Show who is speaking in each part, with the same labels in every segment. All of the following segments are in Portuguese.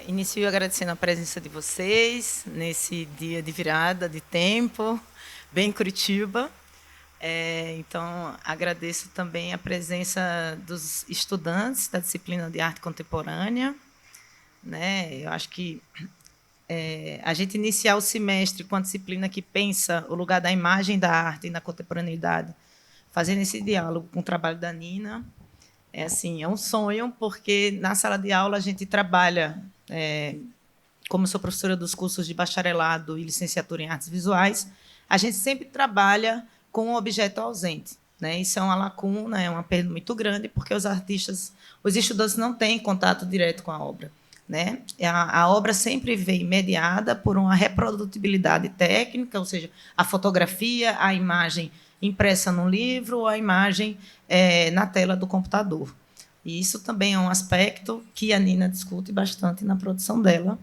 Speaker 1: Inicio agradecendo a presença de vocês nesse dia de virada de tempo, bem Curitiba. Então, agradeço também a presença dos estudantes da disciplina de arte contemporânea. Eu acho que a gente iniciar o semestre com a disciplina que pensa o lugar da imagem da arte na contemporaneidade, fazendo esse diálogo com o trabalho da Nina, é um sonho, porque na sala de aula a gente trabalha, como sou professora dos cursos de bacharelado e licenciatura em artes visuais, a gente sempre trabalha com um objeto ausente. Isso é uma lacuna, é uma perda muito grande, porque os estudantes não têm contato direto com a obra. A obra sempre vem mediada por uma reprodutibilidade técnica, ou seja, a fotografia, a imagem impressa num livro ou a imagem na tela do computador. E isso também é um aspecto que a Nina discute bastante na produção dela,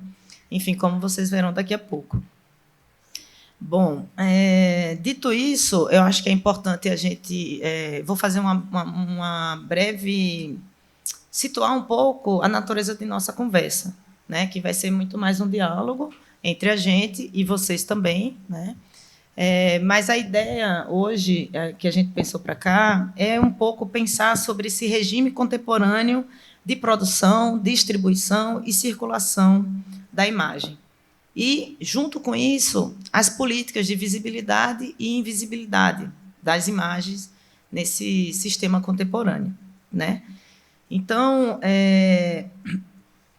Speaker 1: enfim, como vocês verão daqui a pouco. Bom, dito isso, eu acho que é importante a gente... vou fazer uma breve... situar um pouco a natureza de nossa conversa, que vai ser muito mais um diálogo entre a gente e vocês também, mas a ideia hoje que a gente pensou para cá é um pouco pensar sobre esse regime contemporâneo de produção, distribuição e circulação da imagem. E, junto com isso, as políticas de visibilidade e invisibilidade das imagens nesse sistema contemporâneo. Então,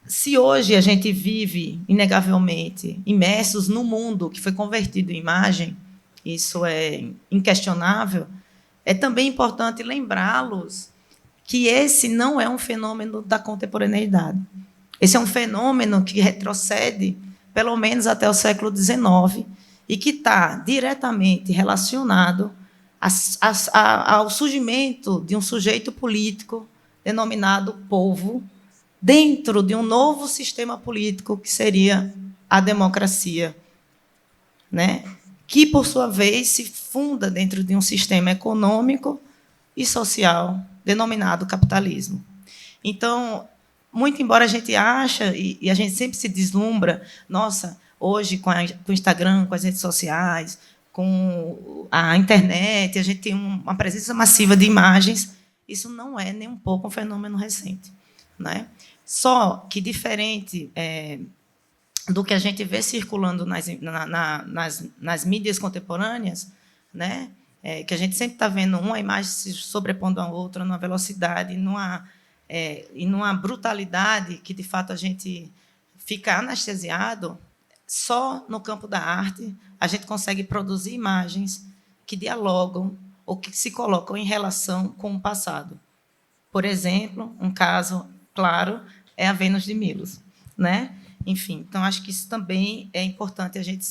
Speaker 1: se hoje a gente vive, inegavelmente, imersos no mundo que foi convertido em imagem, isso é inquestionável, é também importante lembrá-los que esse não é um fenômeno da contemporaneidade. Esse é um fenômeno que retrocede pelo menos até o século XIX e que está diretamente relacionado ao surgimento de um sujeito político denominado povo, dentro de um novo sistema político que seria a democracia, que, por sua vez, se funda dentro de um sistema econômico e social denominado capitalismo. Então, muito embora a gente ache, e a gente sempre se deslumbra, nossa, hoje, com o Instagram, com as redes sociais, com a internet, a gente tem uma presença massiva de imagens, isso não é nem um pouco um fenômeno recente. Só que, diferente do que a gente vê circulando nas mídias contemporâneas, que a gente sempre está vendo uma imagem se sobrepondo à outra numa velocidade, e numa brutalidade que, de fato, a gente fica anestesiado, só no campo da arte a gente consegue produzir imagens que dialogam ou que se colocam em relação com o passado. Por exemplo, um caso claro é a Vênus de Milos. Enfim, então, acho que isso também é importante a gente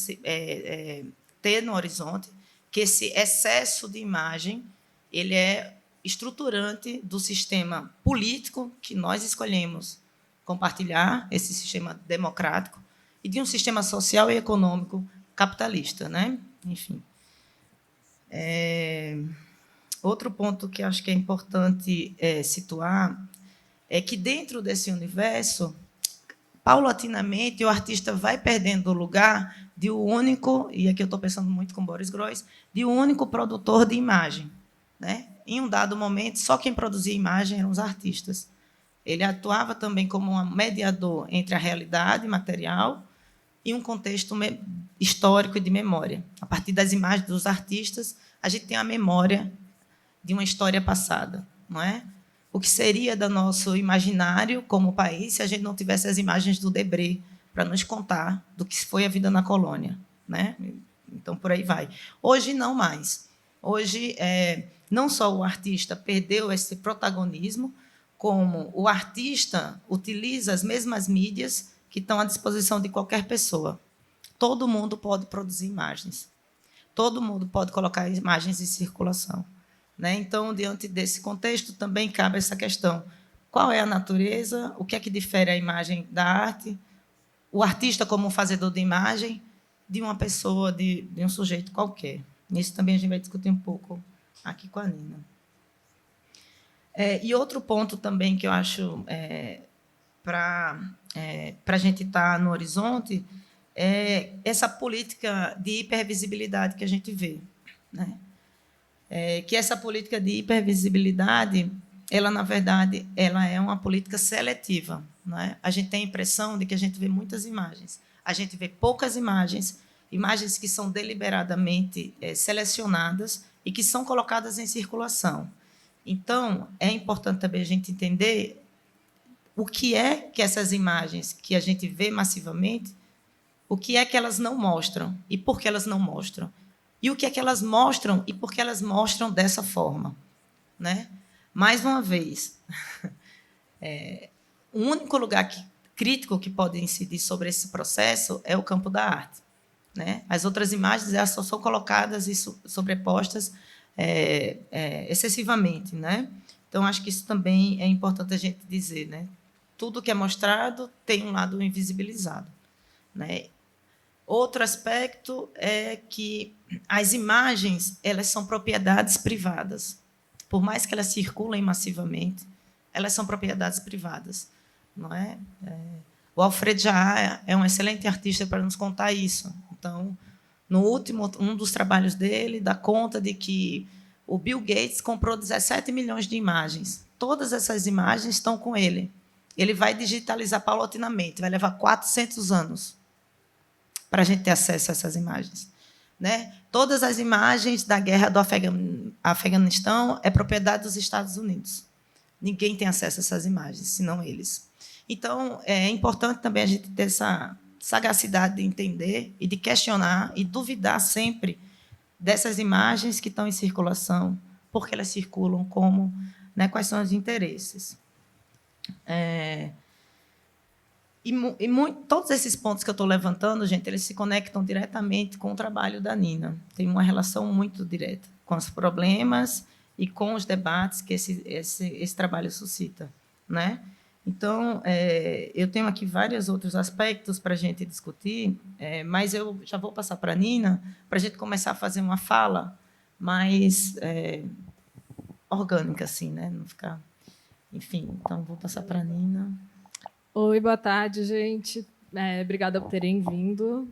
Speaker 1: ter no horizonte, que esse excesso de imagem ele é estruturante do sistema político que nós escolhemos compartilhar, esse sistema democrático, e de um sistema social e econômico capitalista. Enfim. Outro ponto que acho que é importante situar é que, dentro desse universo, paulatinamente, o artista vai perdendo o lugar de um único, e aqui eu estou pensando muito com Boris Groys, de um único produtor de imagem. Em um dado momento, só quem produzia imagem eram os artistas. Ele atuava também como um mediador entre a realidade material e um contexto histórico e de memória. A partir das imagens dos artistas, a gente tem a memória de uma história passada. O que seria do nosso imaginário como país se a gente não tivesse as imagens do Debré para nos contar do que foi a vida na colônia. Então, por aí vai. Hoje, não mais. Hoje, não só o artista perdeu esse protagonismo, como o artista utiliza as mesmas mídias que estão à disposição de qualquer pessoa. Todo mundo pode produzir imagens. Todo mundo pode colocar imagens em circulação. Então, diante desse contexto, também cabe essa questão. Qual é a natureza? O que é que difere a imagem da arte? O artista como um fazedor de imagem de uma pessoa, de um sujeito qualquer. Isso também a gente vai discutir um pouco aqui com a Nina. E outro ponto também que eu acho para para a gente estar no horizonte, é essa política de hipervisibilidade que a gente vê, né? Que essa política de hipervisibilidade, ela, na verdade, ela é uma política seletiva, né? A gente tem a impressão de que a gente vê muitas imagens. A gente vê poucas imagens, imagens que são deliberadamente selecionadas e que são colocadas em circulação. Então, é importante também a gente entender o que é que essas imagens que a gente vê massivamente, o que é que elas não mostram e por que elas não mostram. E o que é que elas mostram e por que elas mostram dessa forma, né? Mais uma vez, o único lugar crítico que pode incidir sobre esse processo é o campo da arte, né? As outras imagens elas só são colocadas e sobrepostas excessivamente, né? Então, acho que isso também é importante a gente dizer, né? Tudo que é mostrado tem um lado invisibilizado, né? Outro aspecto é que as imagens elas são propriedades privadas. Por mais que elas circulem massivamente, elas são propriedades privadas, não é? O Alfred Zaha é um excelente artista para nos contar isso. Então, no último, um dos trabalhos dele dá conta de que o Bill Gates comprou 17 milhões de imagens. Todas essas imagens estão com ele. Ele vai digitalizar paulatinamente, vai levar 400 anos para a gente ter acesso a essas imagens, né? Todas as imagens da guerra do Afeganistão é propriedade dos Estados Unidos. Ninguém tem acesso a essas imagens, senão eles. Então, é importante também a gente ter essa sagacidade de entender e de questionar e duvidar sempre dessas imagens que estão em circulação, porque elas circulam como, né, quais são os interesses. Todos esses pontos que eu estou levantando, gente, eles se conectam diretamente com o trabalho da Nina. Tem uma relação muito direta com os problemas e com os debates que esse trabalho suscita, né? Então, eu tenho aqui vários outros aspectos para a gente discutir, mas eu já vou passar para a Nina, para a gente começar a fazer uma fala mais orgânica, assim, né? Não ficar... Enfim, então, vou passar para a Nina.
Speaker 2: Oi, boa tarde, gente. Obrigada por terem vindo.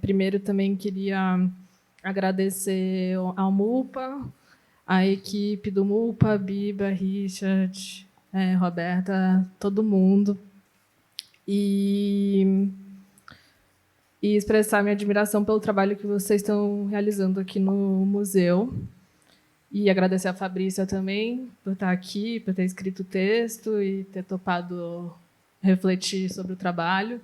Speaker 2: Primeiro, também queria agradecer ao MUPA, a equipe do MUPA, Biba, Richard, Roberta, todo mundo. E expressar minha admiração pelo trabalho que vocês estão realizando aqui no museu. E agradecer a Fabrícia também por estar aqui, por ter escrito o texto e ter topado refletir sobre o trabalho.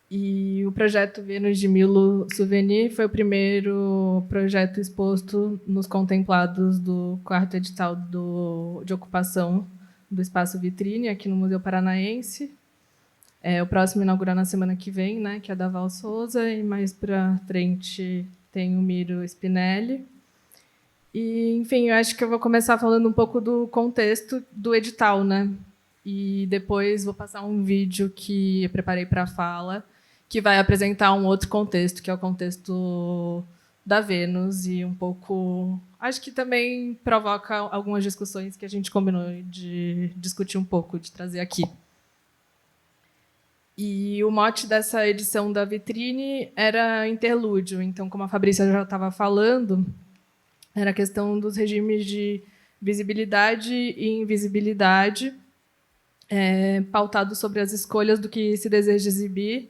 Speaker 2: E o projeto Vênus de Milo Souvenir foi o primeiro projeto exposto nos contemplados do 4º edital de ocupação do Espaço Vitrine, aqui no Museu Paranaense. O próximo inaugura na semana que vem, né, que é da Val Souza, e mais para frente tem o Miro Spinelli. E, enfim, eu acho que eu vou começar falando um pouco do contexto do edital, né? E depois vou passar um vídeo que eu preparei para a fala, que vai apresentar um outro contexto, que é o contexto da Vênus, e um pouco... Acho que também provoca algumas discussões que a gente combinou de discutir um pouco, de trazer aqui. E o mote dessa edição da Vitrine era interlúdio. Então, como a Fabrícia já estava falando... Era a questão dos regimes de visibilidade e invisibilidade, pautado sobre as escolhas do que se deseja exibir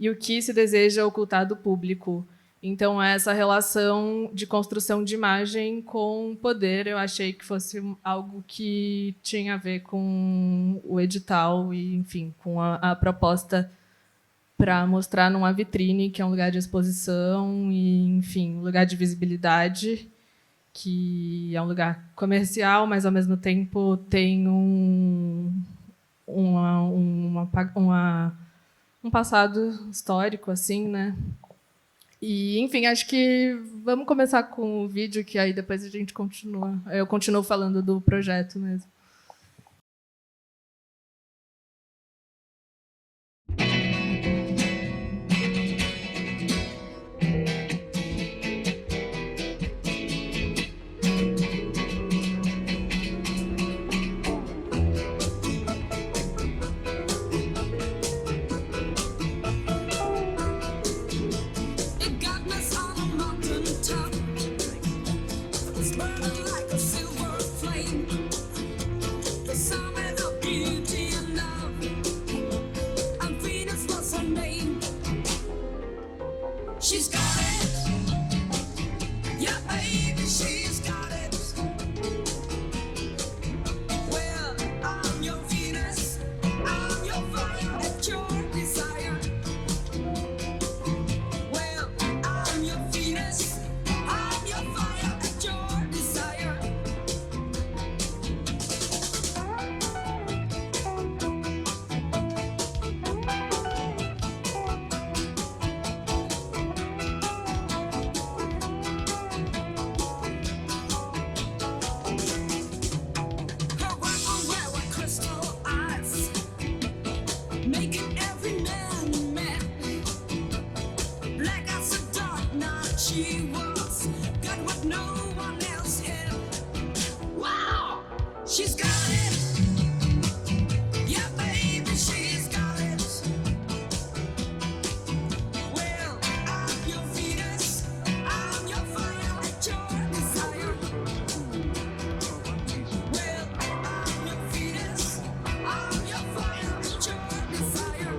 Speaker 2: e o que se deseja ocultar do público. Então, essa relação de construção de imagem com poder, eu achei que fosse algo que tinha a ver com o edital e, enfim, com a proposta para mostrar numa vitrine, que é um lugar de exposição e, enfim, um lugar de visibilidade, que é um lugar comercial, mas, ao mesmo tempo, tem um passado histórico, assim, né? E, enfim, acho que vamos começar com o vídeo, que aí depois a gente continua. Eu continuo falando do projeto mesmo.
Speaker 3: She's got it. Yeah, baby, she's got it. Well, I'm your Venus, I'm your fire at your desire. Well, I'm your Venus, I'm your fire at your desire. Her wear with crystal eyes, making every man mad. Black as a dark night she was, got what no one else had. Wow, she's got it. Yeah, baby, she's got it. Well, I'm your Venus, I'm your fire at your desire. Well, I'm your Venus, I'm your fire at your desire.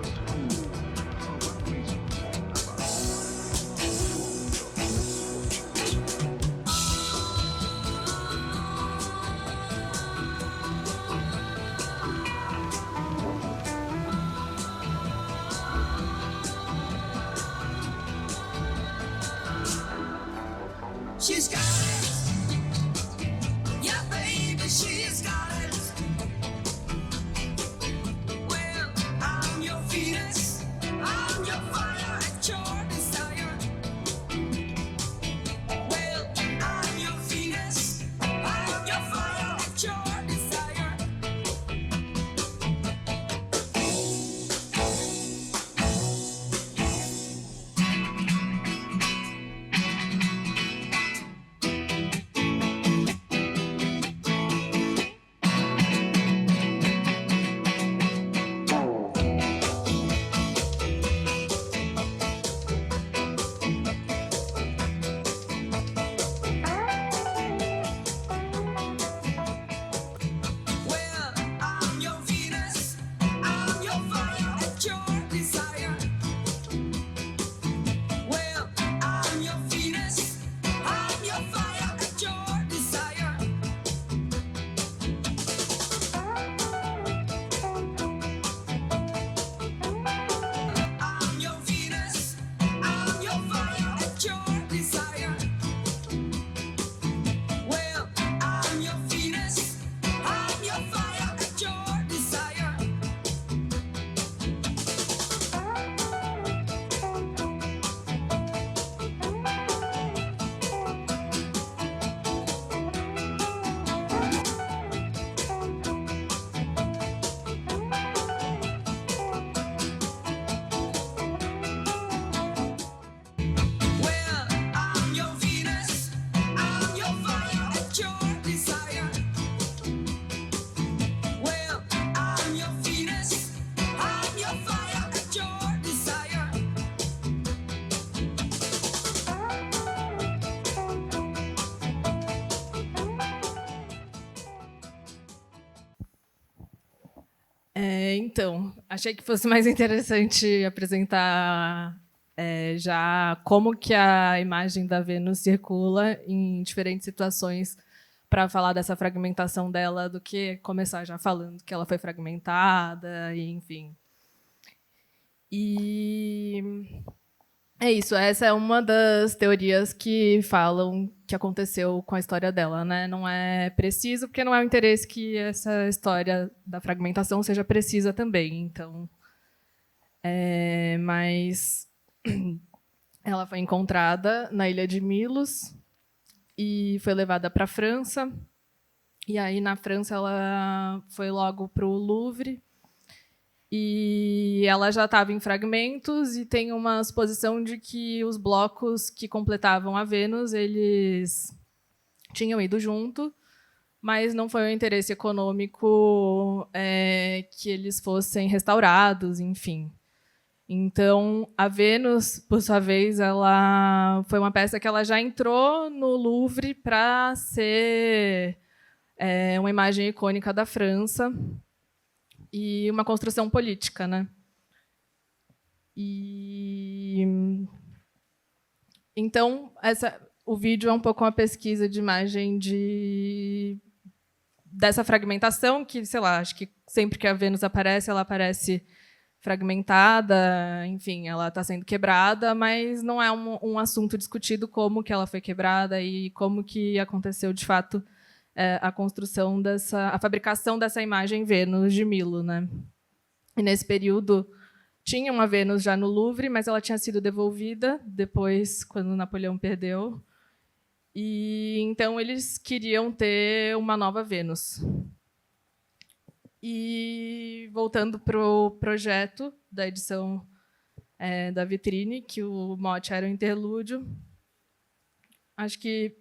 Speaker 3: She's got it. Yeah, baby, she's got it. Well, I'm your Venus, I'm your fire at your desire. Well, I'm your Venus, I'm your fire at your desire. Well, I'm your Venus, I'm your fire at your desire. Well, I'm your Venus, I'm your fire at your desire. I'm your Venus, I'm your fire at your desire. Well, I'm your Venus, I'm your fire at your desire. Well, I'm your Venus, I'm your fire at your desire. Well, I'm your Venus, I'm your fire at your desire.
Speaker 2: Então, achei que fosse mais interessante apresentar já como que a imagem da Vênus circula em diferentes situações para falar dessa fragmentação dela do que começar já falando que ela foi fragmentada, e, enfim. E é isso, essa é uma das teorias que falam que aconteceu com a história dela, né? Não é preciso, porque não é o interesse que essa história da fragmentação seja precisa também. Então, mas ela foi encontrada na ilha de Milos e foi levada para a França. E aí, na França, ela foi logo para o Louvre. E ela já estava em fragmentos e tem uma suposição de que os blocos que completavam a Vênus, eles tinham ido junto, mas não foi o interesse econômico que eles fossem restaurados, enfim. Então, a Vênus, por sua vez, ela foi uma peça que ela já entrou no Louvre para ser uma imagem icônica da França e uma construção política, né? E Então, o vídeo é um pouco uma pesquisa de imagem dessa fragmentação que, sei lá, acho que sempre que a Vênus aparece, ela aparece fragmentada, enfim, ela está sendo quebrada, mas não é um assunto discutido como que ela foi quebrada e como que aconteceu, de fato, a construção a fabricação dessa imagem Vênus de Milo, né? E nesse período tinha uma Vênus já no Louvre, mas ela tinha sido devolvida depois, quando Napoleão perdeu. E então eles queriam ter uma nova Vênus. E voltando para o projeto da edição da vitrine, que o mote era o interlúdio, acho que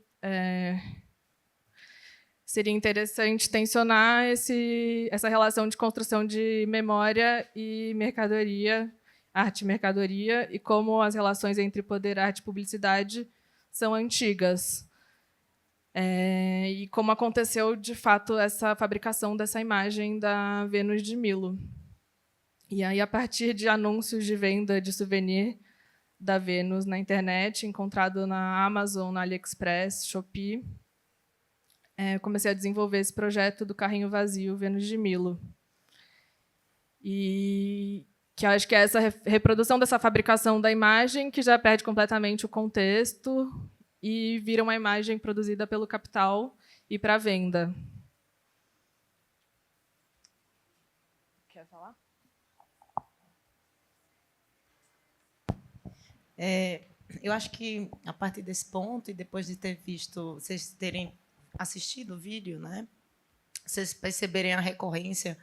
Speaker 2: seria interessante tensionar essa relação de construção de memória e mercadoria, arte e mercadoria, e como as relações entre poder, arte e publicidade são antigas. E como aconteceu, de fato, essa fabricação dessa imagem da Vênus de Milo. E aí, a partir de anúncios de venda de souvenir da Vênus na internet, encontrado na Amazon, na AliExpress, Shopee, comecei a desenvolver esse projeto do carrinho vazio Vênus de Milo. E que acho que é essa reprodução dessa fabricação da imagem que já perde completamente o contexto e vira uma imagem produzida pelo capital e para venda. Quer falar?
Speaker 1: Eu acho que, a partir desse ponto, e depois de ter visto, vocês terem assistido o vídeo, né, vocês perceberem a recorrência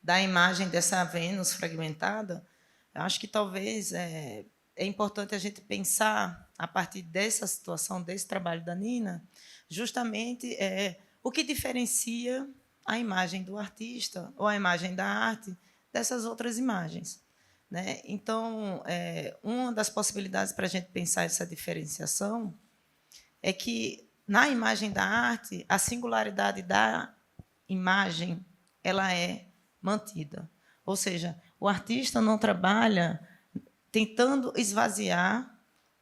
Speaker 1: da imagem dessa Vênus fragmentada, eu acho que talvez é importante a gente pensar, a partir dessa situação, desse trabalho da Nina, justamente o que diferencia a imagem do artista ou a imagem da arte dessas outras imagens, né? Então, uma das possibilidades para a gente pensar essa diferenciação é que, na imagem da arte, a singularidade da imagem ela é mantida. Ou seja, o artista não trabalha tentando esvaziar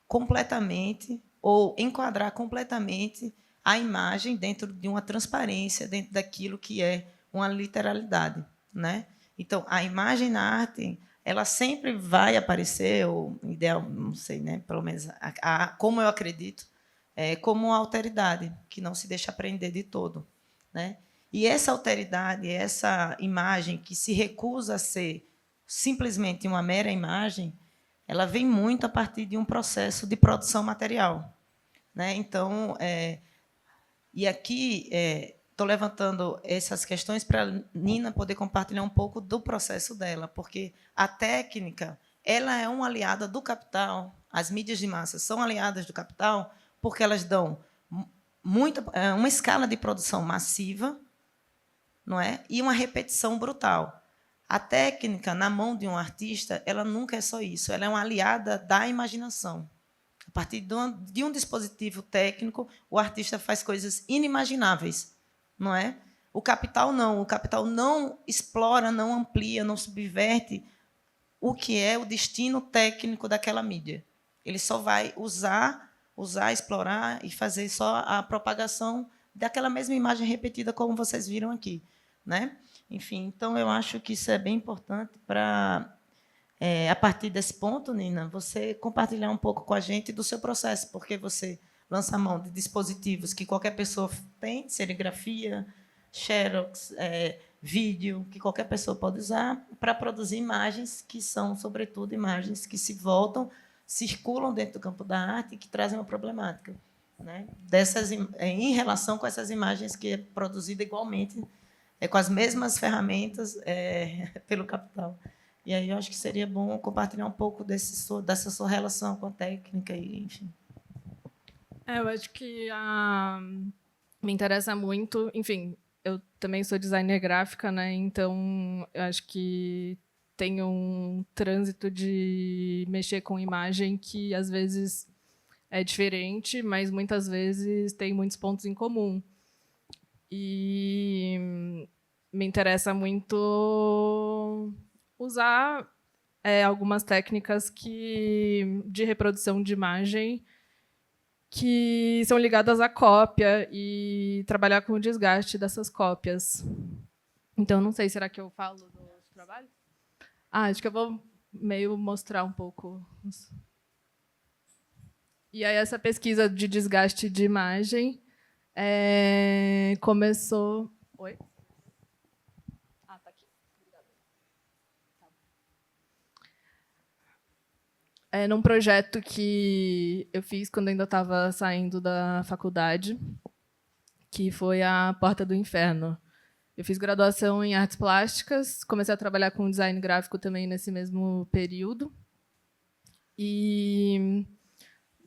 Speaker 1: completamente ou enquadrar completamente a imagem dentro de uma transparência, dentro daquilo que é uma literalidade, né? Então, a imagem na arte, ela sempre vai aparecer, ou ideal, não sei, né? Pelo menos como eu acredito, como uma alteridade que não se deixa aprender de todo, né? E essa alteridade, essa imagem que se recusa a ser simplesmente uma mera imagem, ela vem muito a partir de um processo de produção material, né? Então, e aqui estou levantando essas questões para a Nina poder compartilhar um pouco do processo dela, porque a técnica ela é uma aliada do capital, as mídias de massa são aliadas do capital, porque elas dão uma escala de produção massiva, não é? E uma repetição brutal. A técnica, na mão de um artista, ela nunca é só isso, ela é uma aliada da imaginação. A partir de um dispositivo técnico, o artista faz coisas inimagináveis, não é? O capital não explora, não amplia, não subverte o que é o destino técnico daquela mídia. Ele só vai usar, explorar e fazer só a propagação daquela mesma imagem repetida, como vocês viram aqui, né? Enfim, então eu acho que isso é bem importante para, a partir desse ponto, Nina, você compartilhar um pouco com a gente do seu processo, porque você lança a mão de dispositivos que qualquer pessoa tem, serigrafia, xerox, vídeo, que qualquer pessoa pode usar para produzir imagens que são, sobretudo, imagens que se voltam, circulam dentro do campo da arte e que trazem uma problemática, né? Em relação com essas imagens que é produzida igualmente, com as mesmas ferramentas pelo capital. E aí eu acho que seria bom compartilhar um pouco dessa sua relação com a técnica, e, enfim.
Speaker 2: Eu acho que me interessa muito, enfim, eu também sou designer gráfica, né? Então eu acho que tem um trânsito de mexer com imagem que às vezes é diferente, mas muitas vezes tem muitos pontos em comum. E me interessa muito usar algumas técnicas de reprodução de imagem que são ligadas à cópia e trabalhar com o desgaste dessas cópias. Então, não sei, será que eu falo do trabalho? Acho que eu vou meio mostrar um pouco. E aí, essa pesquisa de desgaste de imagem começou... Oi? Tá aqui. Num projeto que eu fiz quando ainda estava saindo da faculdade, que foi a Porta do Inferno. Eu fiz graduação em artes plásticas, comecei a trabalhar com design gráfico também nesse mesmo período. E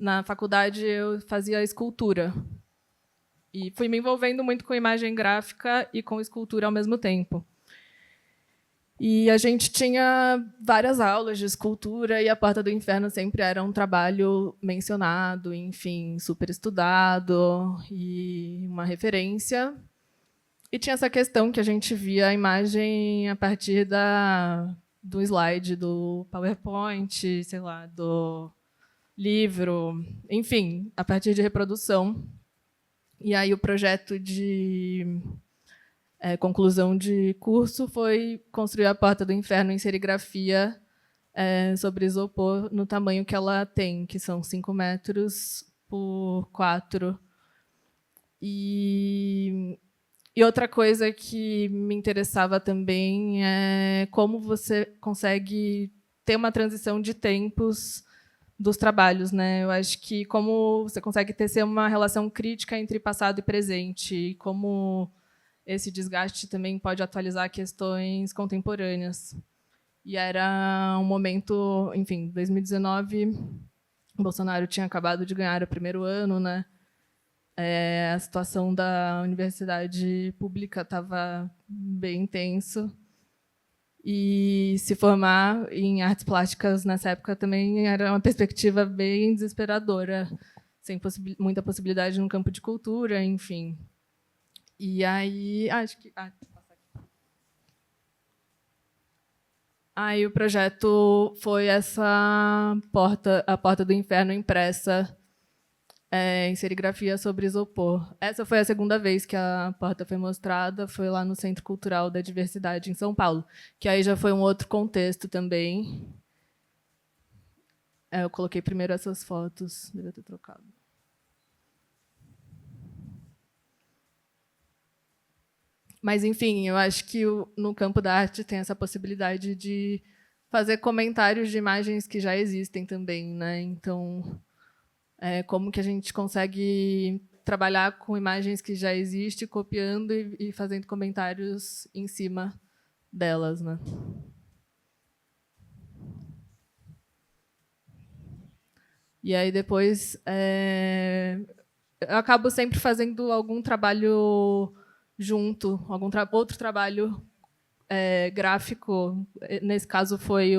Speaker 2: na faculdade eu fazia escultura. E fui me envolvendo muito com imagem gráfica e com escultura ao mesmo tempo. E a gente tinha várias aulas de escultura e a Porta do Inferno sempre era um trabalho mencionado, enfim, super estudado e uma referência. E tinha essa questão que a gente via a imagem a partir do slide, do PowerPoint, sei lá, do livro, enfim, a partir de reprodução. E aí o projeto de conclusão de curso foi construir a Porta do Inferno em serigrafia sobre isopor no tamanho que ela tem, que são 5 metros por 4. E outra coisa que me interessava também é como você consegue ter uma transição de tempos dos trabalhos, né? Eu acho que como você consegue ter uma relação crítica entre passado e presente, e como esse desgaste também pode atualizar questões contemporâneas. E era um momento, enfim, 2019, o Bolsonaro tinha acabado de ganhar o primeiro ano, né? A situação da universidade pública estava bem tenso. E se formar em artes plásticas nessa época também era uma perspectiva bem desesperadora, sem muita possibilidade no campo de cultura, enfim. E aí, acho que aí o projeto foi essa a Porta do Inferno impressa em serigrafia sobre isopor. Essa foi a segunda vez que a porta foi mostrada, foi lá no Centro Cultural da Diversidade, em São Paulo, que aí já foi um outro contexto também. Eu coloquei primeiro essas fotos, devia ter trocado. Mas, enfim, eu acho que no campo da arte tem essa possibilidade de fazer comentários de imagens que já existem também, né? Então, como que a gente consegue trabalhar com imagens que já existem, copiando e fazendo comentários em cima delas, né? E aí depois eu acabo sempre fazendo algum trabalho junto, outro trabalho gráfico. Nesse caso foi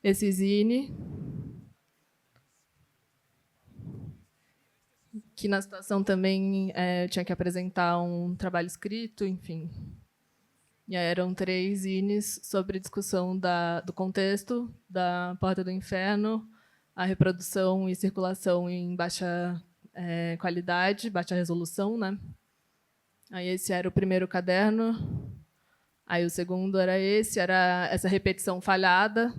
Speaker 2: esse zine, que na situação também tinha que apresentar um trabalho escrito, enfim. E aí eram 3 zines sobre discussão do contexto da Porta do Inferno, a reprodução e circulação em baixa qualidade, baixa resolução, né? Aí esse era o primeiro caderno. Aí o segundo era essa repetição falhada.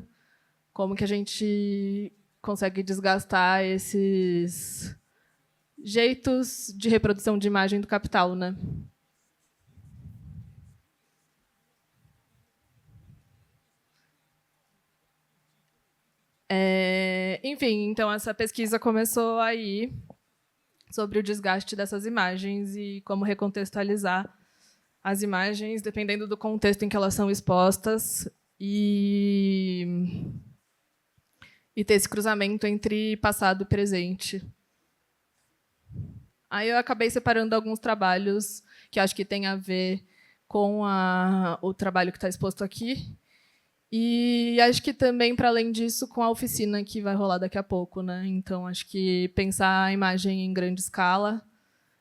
Speaker 2: Como que a gente consegue desgastar esses jeitos de reprodução de imagem do capital, né? Enfim, então essa pesquisa começou aí sobre o desgaste dessas imagens e como recontextualizar as imagens, dependendo do contexto em que elas são expostas, e ter esse cruzamento entre passado e presente. Aí eu acabei separando alguns trabalhos que acho que tem a ver com o trabalho que está exposto aqui, e acho que também, para além disso, com a oficina que vai rolar daqui a pouco, né? Então, acho que pensar a imagem em grande escala,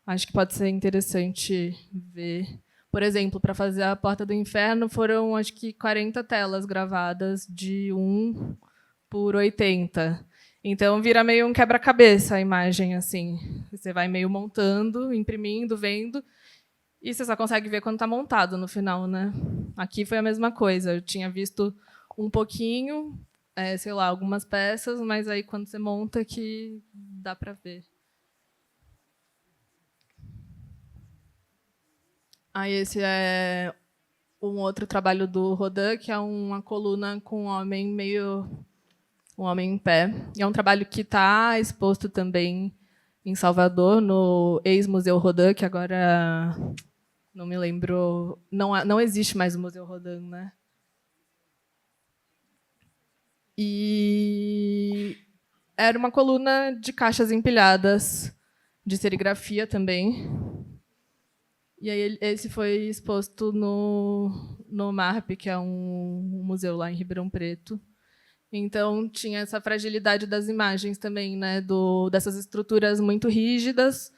Speaker 2: acho que pode ser interessante ver. Por exemplo, para fazer a Porta do Inferno, foram, acho que, 40 telas gravadas de 1 por 80. Então vira meio um quebra-cabeça a imagem, assim. Você vai meio montando, imprimindo, vendo, e você só consegue ver quando está montado no final, né? Aqui foi a mesma coisa. Eu tinha visto um pouquinho, sei lá, algumas peças, mas aí quando você monta que dá para ver. Aí esse é um outro trabalho do Rodin, que é uma coluna com um homem em pé. E é um trabalho que está exposto também em Salvador, no ex-Museu Rodin, que agora não me lembro, não existe mais o Museu Rodin, né? E era uma coluna de caixas empilhadas de serigrafia também. E aí esse foi exposto no MARP, que é um museu lá em Ribeirão Preto. Então tinha essa fragilidade das imagens também, né, dessas estruturas muito rígidas,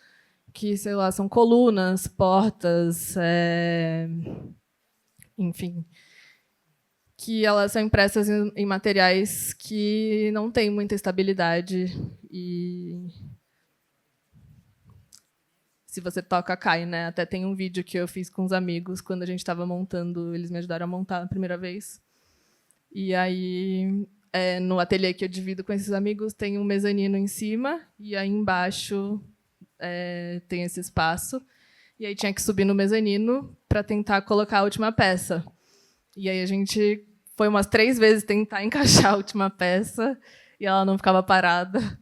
Speaker 2: que, sei lá, são colunas, portas, enfim, que elas são impressas em materiais que não têm muita estabilidade e se você toca, cai, né? Até tem um vídeo que eu fiz com os amigos quando a gente estava montando, eles me ajudaram a montar a primeira vez. E aí, no ateliê que eu divido com esses amigos, tem um mezanino em cima e aí embaixo tem esse espaço. E aí tinha que subir no mezanino para tentar colocar a última peça. E aí a gente foi umas 3 vezes tentar encaixar a última peça e ela não ficava parada.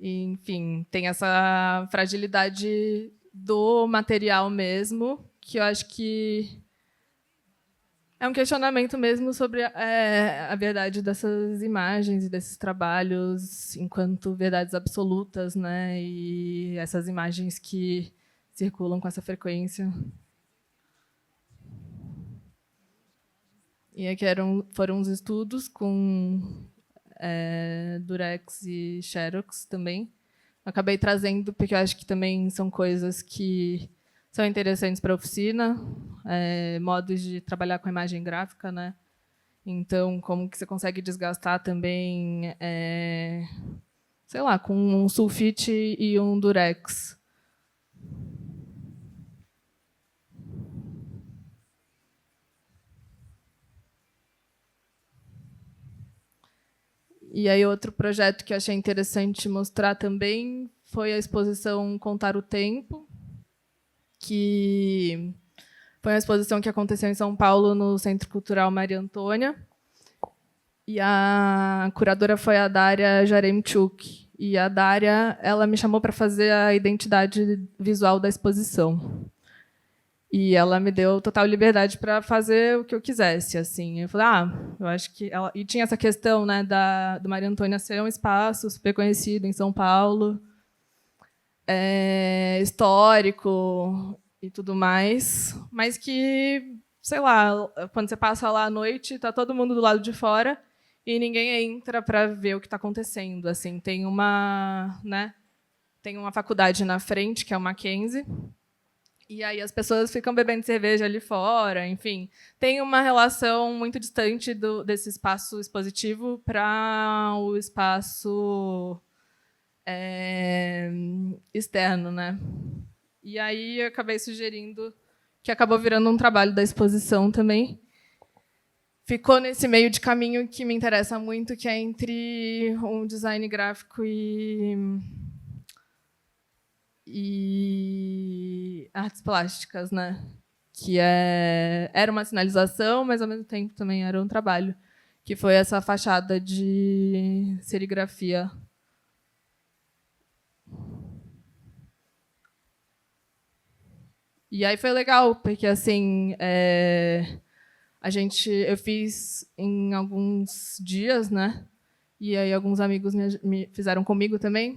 Speaker 2: E, enfim, tem essa fragilidade do material mesmo, que eu acho que é um questionamento mesmo sobre a verdade dessas imagens e desses trabalhos enquanto verdades absolutas, né? E essas imagens que circulam com essa frequência. E aqui foram uns estudos com Durex e Xerox também. Acabei trazendo porque eu acho que também são coisas que são interessantes para a oficina, modos de trabalhar com a imagem gráfica, né? Então, como que você consegue desgastar também, sei lá, com um sulfite e um durex. E aí outro projeto que eu achei interessante mostrar também foi a exposição Contar o Tempo, que foi uma exposição que aconteceu em São Paulo, no Centro Cultural Maria Antônia. E a curadora foi a Daria Jaremchuk. E a Daria, ela me chamou para fazer a identidade visual da exposição. E ela me deu total liberdade para fazer o que eu quisesse, assim. Eu falei, eu acho que ela... E tinha essa questão, né, do Maria Antônia ser um espaço super conhecido em São Paulo, histórico e tudo mais, mas que, sei lá, quando você passa lá à noite, está todo mundo do lado de fora e ninguém entra para ver o que está acontecendo. Assim, tem uma faculdade na frente, que é o Mackenzie, e aí as pessoas ficam bebendo cerveja ali fora, enfim. Tem uma relação muito distante desse espaço expositivo para o espaço externo, né? E aí eu acabei sugerindo, que acabou virando um trabalho da exposição também. Ficou nesse meio de caminho que me interessa muito, que é entre um design gráfico e artes plásticas, né? Que era uma sinalização, mas ao mesmo tempo também era um trabalho, que foi essa fachada de serigrafia. E aí foi legal, porque assim, eu fiz em alguns dias, né? E aí alguns amigos me fizeram comigo também.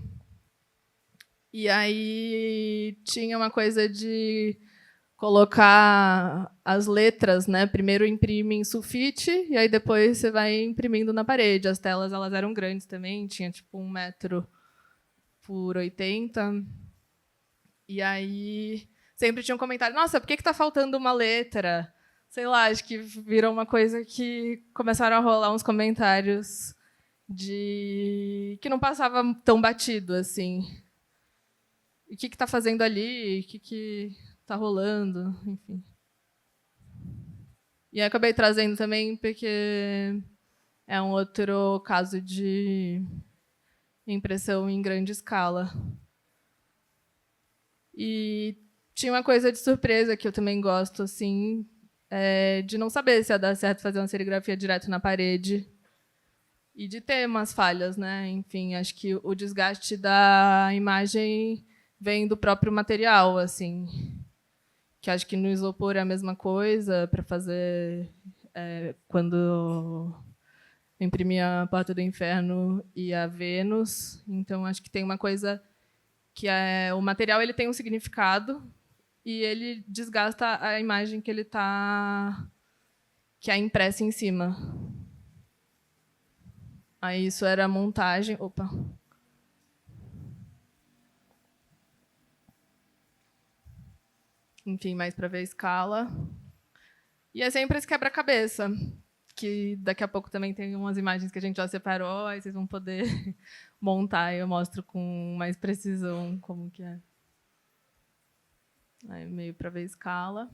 Speaker 2: E aí tinha uma coisa de colocar as letras, né? Primeiro imprime em sulfite e aí depois você vai imprimindo na parede. As telas, elas eram grandes também, tinha tipo 1 metro por 80. E aí sempre tinha um comentário: nossa, por que está faltando uma letra? Sei lá, acho que virou uma coisa que começaram a rolar uns comentários que não passava tão batido, assim. O que está fazendo ali? O que está rolando? Enfim. E acabei trazendo também porque é um outro caso de impressão em grande escala. E tinha uma coisa de surpresa que eu também gosto, assim, de não saber se ia dar certo fazer uma serigrafia direto na parede e de ter umas falhas, né? Enfim, acho que o desgaste da imagem vem do próprio material, assim, que acho que no isopor é a mesma coisa para fazer quando eu imprimi a Porta do Inferno e a Vênus. Então acho que tem uma coisa que o material ele tem um significado e ele desgasta a imagem que que é impressa em cima. Aí isso era a montagem. Opa. Enfim, mais para ver a escala. E é sempre esse quebra-cabeça, que daqui a pouco também tem umas imagens que a gente já separou, aí vocês vão poder montar e eu mostro com mais precisão como que é. Aí meio para ver a escala.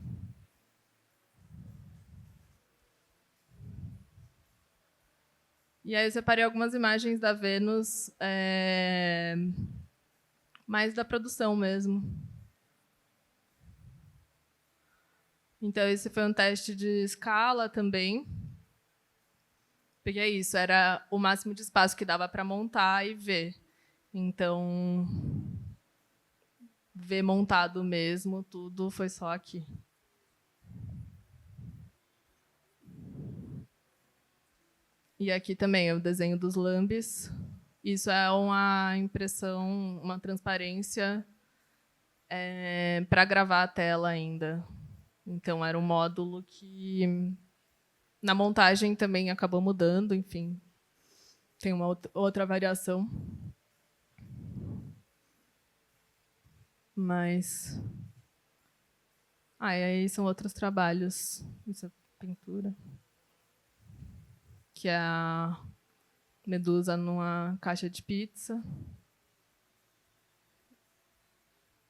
Speaker 2: E aí eu separei algumas imagens da Vênus, mais da produção mesmo. Então, esse foi um teste de escala também. Porque é isso, era o máximo de espaço que dava para montar e ver. Então, ver montado mesmo, tudo foi só aqui. E aqui também é o desenho dos lambes. Isso é uma impressão, uma transparência para gravar a tela ainda. Então, era um módulo que, na montagem, também acabou mudando, enfim. Tem uma outra variação. Mas... e aí são outros trabalhos. Isso é pintura. Que é a Medusa numa caixa de pizza.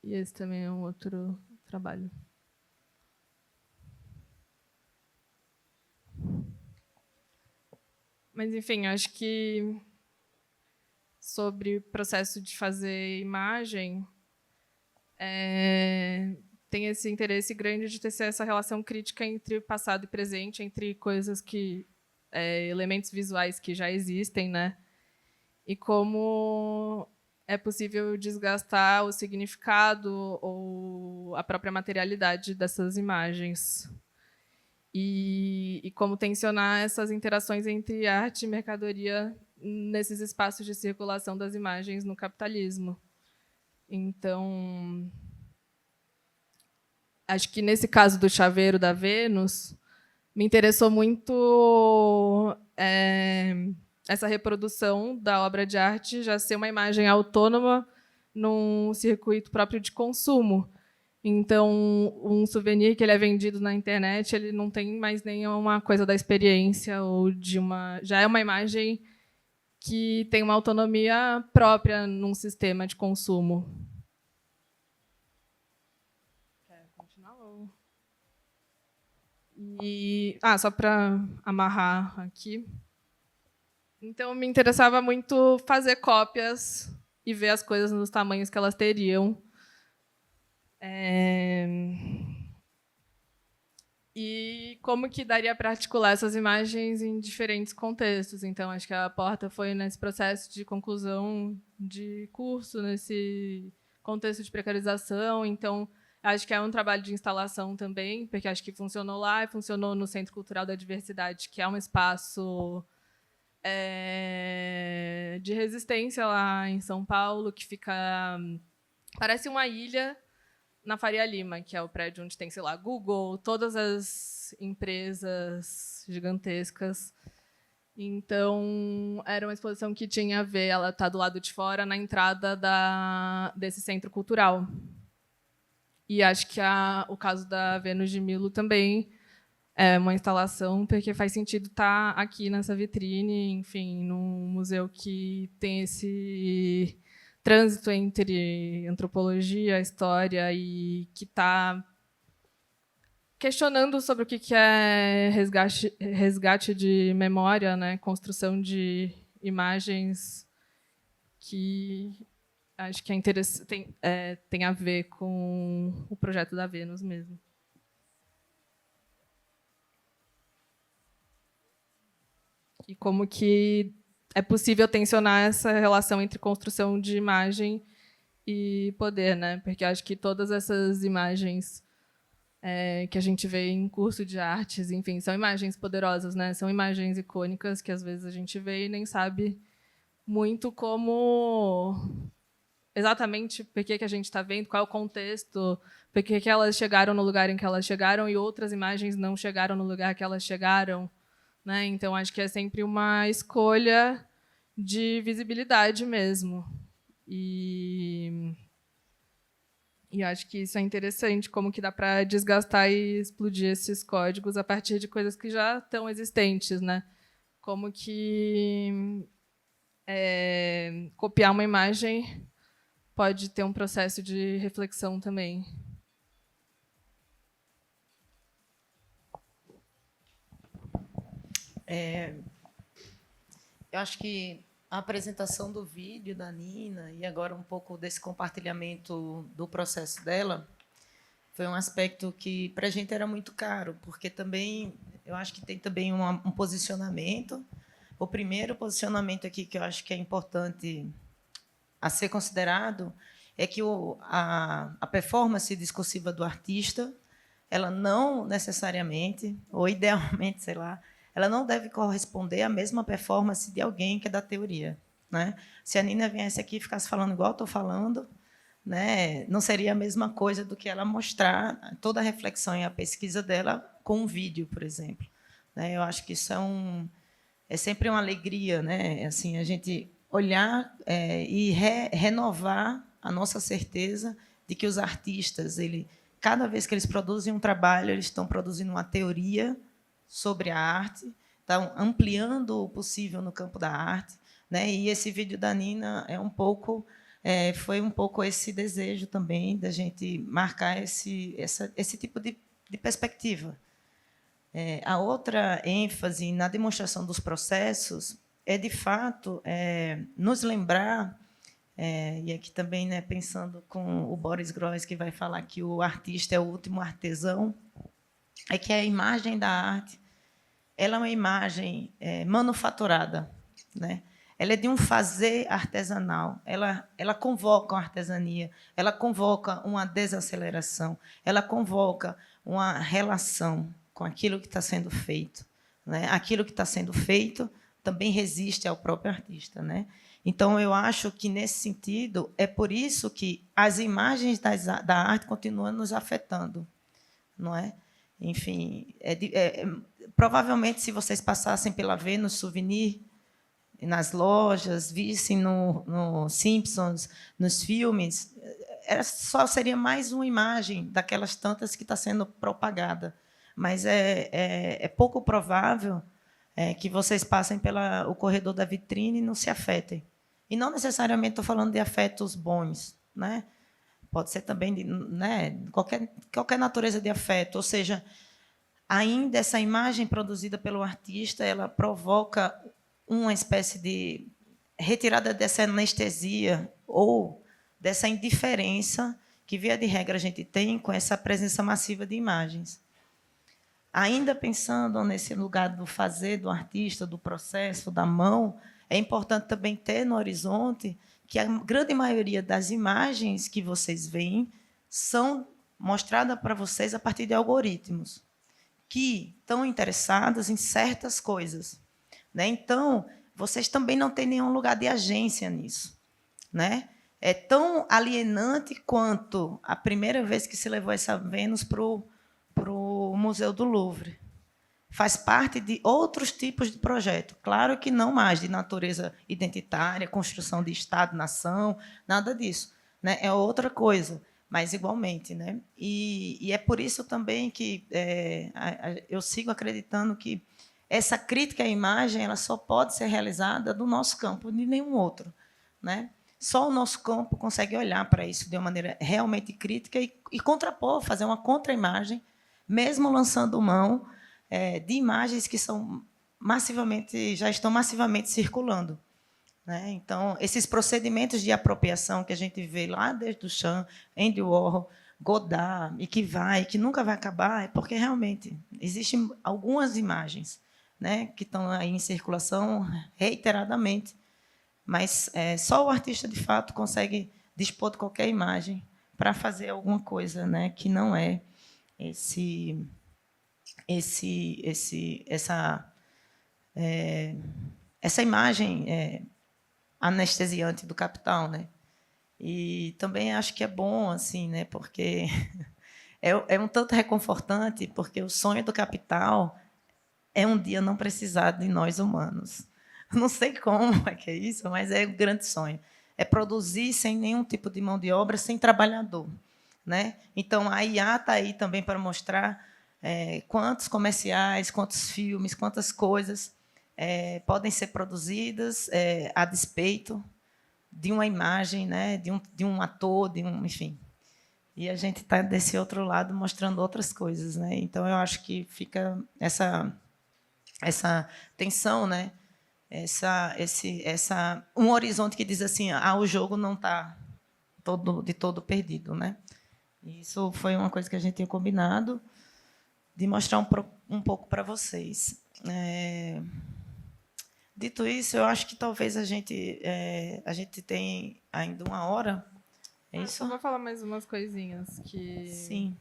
Speaker 2: E esse também é um outro trabalho. Mas, enfim, acho que sobre o processo de fazer imagem, tem esse interesse grande de ter essa relação crítica entre passado e presente, entre coisas que elementos visuais que já existem, né? E como é possível desgastar o significado ou a própria materialidade dessas imagens. E como tensionar essas interações entre arte e mercadoria nesses espaços de circulação das imagens no capitalismo. Então, acho que nesse caso do chaveiro da Vênus, me interessou muito essa reprodução da obra de arte já ser uma imagem autônoma num circuito próprio de consumo. Então, um souvenir que ele é vendido na internet, ele não tem mais nenhuma coisa da experiência ou já é uma imagem que tem uma autonomia própria num sistema de consumo. Quer continuar? Só para amarrar aqui. Então, me interessava muito fazer cópias e ver as coisas nos tamanhos que elas teriam. E como que daria para articular essas imagens em diferentes contextos. Então, acho que a Porta foi nesse processo de conclusão de curso, nesse contexto de precarização. Então, acho que é um trabalho de instalação também, porque acho que funcionou lá e funcionou no Centro Cultural da Diversidade, que é um espaço de resistência lá em São Paulo, que parece uma ilha na Faria Lima, que é o prédio onde tem, sei lá, Google, todas as empresas gigantescas. Então, era uma exposição que tinha a ver, ela está do lado de fora, na entrada desse centro cultural. E acho que o caso da Vênus de Milo também uma instalação, porque faz sentido estar aqui nessa vitrine, enfim, num museu que tem esse trânsito entre antropologia, história, e que está questionando sobre o que é resgate de memória, né? Construção de imagens que acho que tem a ver com o projeto da Vênus mesmo. E como que é possível tensionar essa relação entre construção de imagem e poder, né? Porque acho que todas essas imagens que a gente vê em curso de artes, enfim, são imagens poderosas, né? São imagens icônicas que às vezes a gente vê e nem sabe muito como exatamente por que a gente está vendo, qual é o contexto, por que elas chegaram no lugar em que elas chegaram e outras imagens não chegaram no lugar que elas chegaram, né? Então acho que é sempre uma escolha de visibilidade mesmo. E acho que isso é interessante, como que dá para desgastar e explodir esses códigos a partir de coisas que já estão existentes, né? Como que copiar uma imagem pode ter um processo de reflexão também.
Speaker 1: Eu acho que a apresentação do vídeo da Nina e agora um pouco desse compartilhamento do processo dela foi um aspecto que para a gente era muito caro, porque também eu acho que tem também um posicionamento. O primeiro posicionamento aqui que eu acho que é importante a ser considerado é que a performance discursiva do artista, ela não necessariamente, ou idealmente, sei lá, ela não deve corresponder à mesma performance de alguém que é da teoria, né? Se a Nina viesse aqui e ficasse falando igual eu estou falando, né, não seria a mesma coisa do que ela mostrar toda a reflexão e a pesquisa dela com um vídeo, por exemplo, né? Eu acho que isso é sempre uma alegria, né? Assim, a gente olhar e renovar a nossa certeza de que os artistas, cada vez que eles produzem um trabalho, eles estão produzindo uma teoria sobre a arte, estão ampliando o possível no campo da arte, né? E esse vídeo da Nina foi um pouco esse desejo também da gente marcar esse tipo de perspectiva. A outra ênfase na demonstração dos processos é, de fato, nos lembrar, e aqui também, né, pensando com o Boris Groys, que vai falar que o artista é o último artesão, é que a imagem da arte ela é uma imagem manufaturada, né? Ela é de um fazer artesanal, ela convoca uma artesania, ela convoca uma desaceleração, ela convoca uma relação com aquilo que está sendo feito, né? Aquilo que está sendo feito também resiste ao próprio artista, né? Então, eu acho que, nesse sentido, é por isso que as imagens da arte continuam nos afetando, não é? Enfim, provavelmente, se vocês passassem pela Vênus Souvenir, nas lojas, vissem no Simpsons, nos filmes, só seria mais uma imagem daquelas tantas que está sendo propagada. Mas é pouco provável que vocês passem pelo corredor da vitrine e não se afetem. E não necessariamente estou falando de afetos bons, né? Pode ser também de, né, qualquer natureza de afeto. Ou seja, ainda essa imagem produzida pelo artista, ela provoca uma espécie de retirada dessa anestesia ou dessa indiferença que, via de regra, a gente tem com essa presença massiva de imagens. Ainda pensando nesse lugar do fazer do artista, do processo, da mão, é importante também ter no horizonte que a grande maioria das imagens que vocês veem são mostradas para vocês a partir de algoritmos que estão interessados em certas coisas, né? Então, vocês também não têm nenhum lugar de agência nisso, né? É tão alienante quanto a primeira vez que se levou essa Vênus para o Museu do Louvre. Faz parte de outros tipos de projeto. Claro que não mais de natureza identitária, construção de Estado, nação, nada disso, né? É outra coisa. mas igualmente, né? E é por isso também que eu sigo acreditando que essa crítica à imagem ela só pode ser realizada do nosso campo, de nenhum outro, né? Só o nosso campo consegue olhar para isso de uma maneira realmente crítica e contrapor, fazer uma contra-imagem, mesmo lançando mão de imagens que são já estão massivamente circulando, né? Então, esses procedimentos de apropriação que a gente vê lá desde o Duchamp, Andy Warhol, Godard, e que nunca vai acabar, é porque realmente existem algumas imagens, né, que estão aí em circulação reiteradamente, mas só o artista, de fato, consegue dispor de qualquer imagem para fazer alguma coisa, né, que não é essa imagem anestesiante do capital, né? E também acho que é bom, assim, né? Porque é um tanto reconfortante, porque o sonho do capital é um dia não precisar de nós humanos. Não sei como é que é isso, mas é um grande sonho. É produzir sem nenhum tipo de mão de obra, sem trabalhador, né? Então, a IA está aí também para mostrar quantos comerciais, quantos filmes, quantas coisas podem ser produzidas a despeito de uma imagem, né, de um ator, enfim. E a gente está desse outro lado mostrando outras coisas, né? Então eu acho que fica essa tensão, né? Um horizonte que diz assim, o jogo não está de todo perdido, né? E isso foi uma coisa que a gente tinha combinado de mostrar um pouco para vocês. Dito isso, eu acho que talvez a gente tenha ainda 1 hora. É isso?
Speaker 2: Só vou falar mais umas coisinhas que...
Speaker 1: Sim.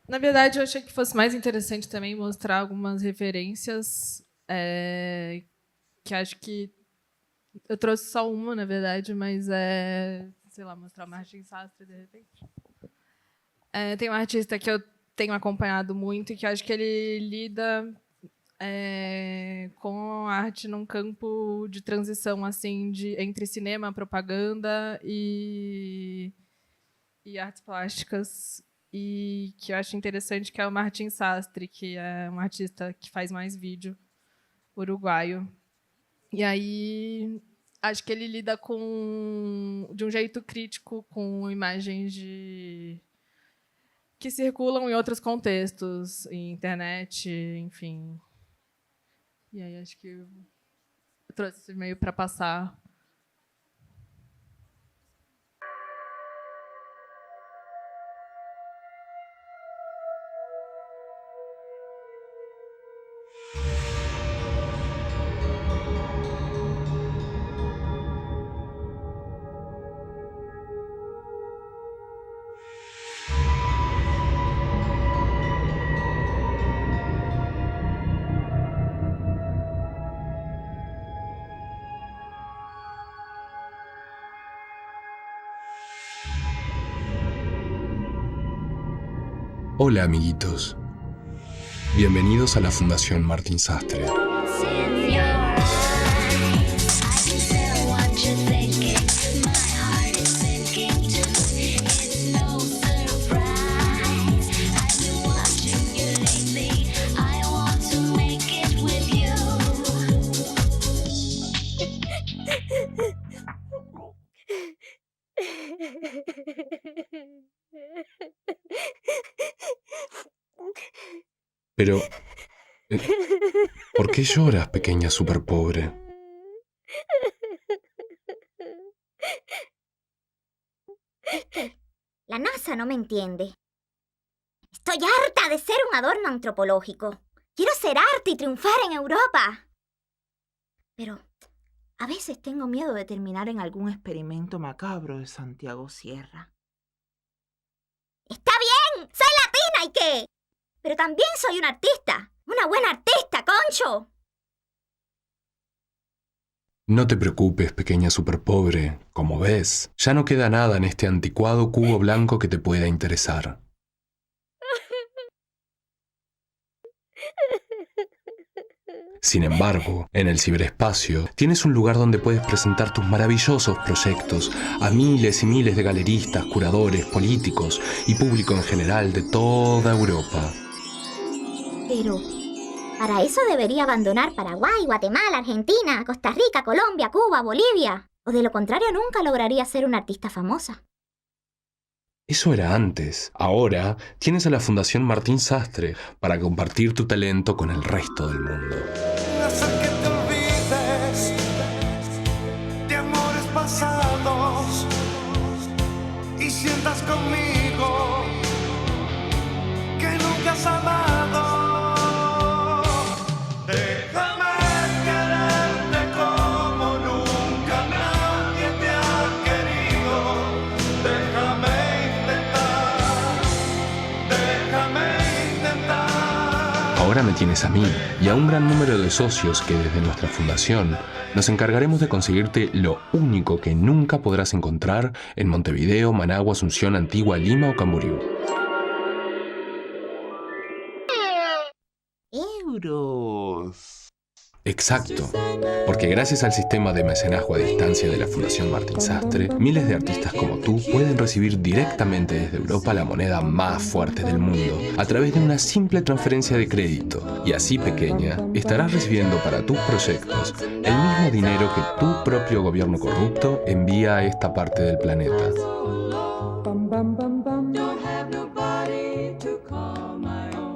Speaker 2: Na verdade, eu achei que fosse mais interessante também mostrar algumas referências que acho que... Eu trouxe só uma, na verdade, mas sei lá, mostrar o Martin Sastre, de repente. Tem um artista que eu tenho acompanhado muito e que acho que ele lida com a arte num campo de transição assim entre cinema, propaganda e artes plásticas, e que eu acho interessante, que é o Martin Sastre, que é um artista que faz mais vídeo, uruguaio. E aí acho que ele lida de um jeito crítico com imagens que circulam em outros contextos, em internet, enfim. E aí acho que eu trouxe esse meio para passar.
Speaker 4: Hola amiguitos, bienvenidos a la Fundación Martín Sastre. Pero, ¿por qué lloras, pequeña superpobre?
Speaker 5: Es que la NASA no me entiende. Estoy harta de ser un adorno antropológico. Quiero ser arte y triunfar en Europa. Pero a veces tengo miedo de terminar en algún experimento macabro de Santiago Sierra. ¡Está bien! ¡Soy latina y qué! Pero también soy una artista. ¡Una buena artista, concho!
Speaker 4: No te preocupes, pequeña superpobre. Como ves, ya no queda nada en este anticuado cubo blanco que te pueda interesar. Sin embargo, en el ciberespacio tienes un lugar donde puedes presentar tus maravillosos proyectos a miles y miles de galeristas, curadores, políticos y público en general de toda Europa.
Speaker 5: Pero para eso debería abandonar Paraguay, Guatemala, Argentina, Costa Rica, Colombia, Cuba, Bolivia. O de lo contrario nunca lograría ser una artista famosa.
Speaker 4: Eso era antes. Ahora tienes a la Fundación Martín Sastre para compartir tu talento con el resto del mundo.
Speaker 6: Hacer que te olvides de amores pasados y sientas conmigo que nunca has amado. Déjame quererte como nunca nadie te ha querido. Déjame intentar.
Speaker 4: Ahora me tienes a mí y a un gran número de socios que desde nuestra fundación nos encargaremos de conseguirte lo único que nunca podrás encontrar en Montevideo, Managua, Asunción, Antigua, Lima o Camboriú.
Speaker 6: Euros.
Speaker 4: Exacto, porque gracias al sistema de mecenazgo a distancia de la Fundación Martín Sastre, miles de artistas como tú pueden recibir directamente desde Europa la moneda más fuerte del mundo a través de una simple transferencia de crédito. Y así, pequeña, estarás recibiendo para tus proyectos el mismo dinero que tu propio gobierno corrupto envía a esta parte del planeta.
Speaker 3: Don't have nobody to call my own.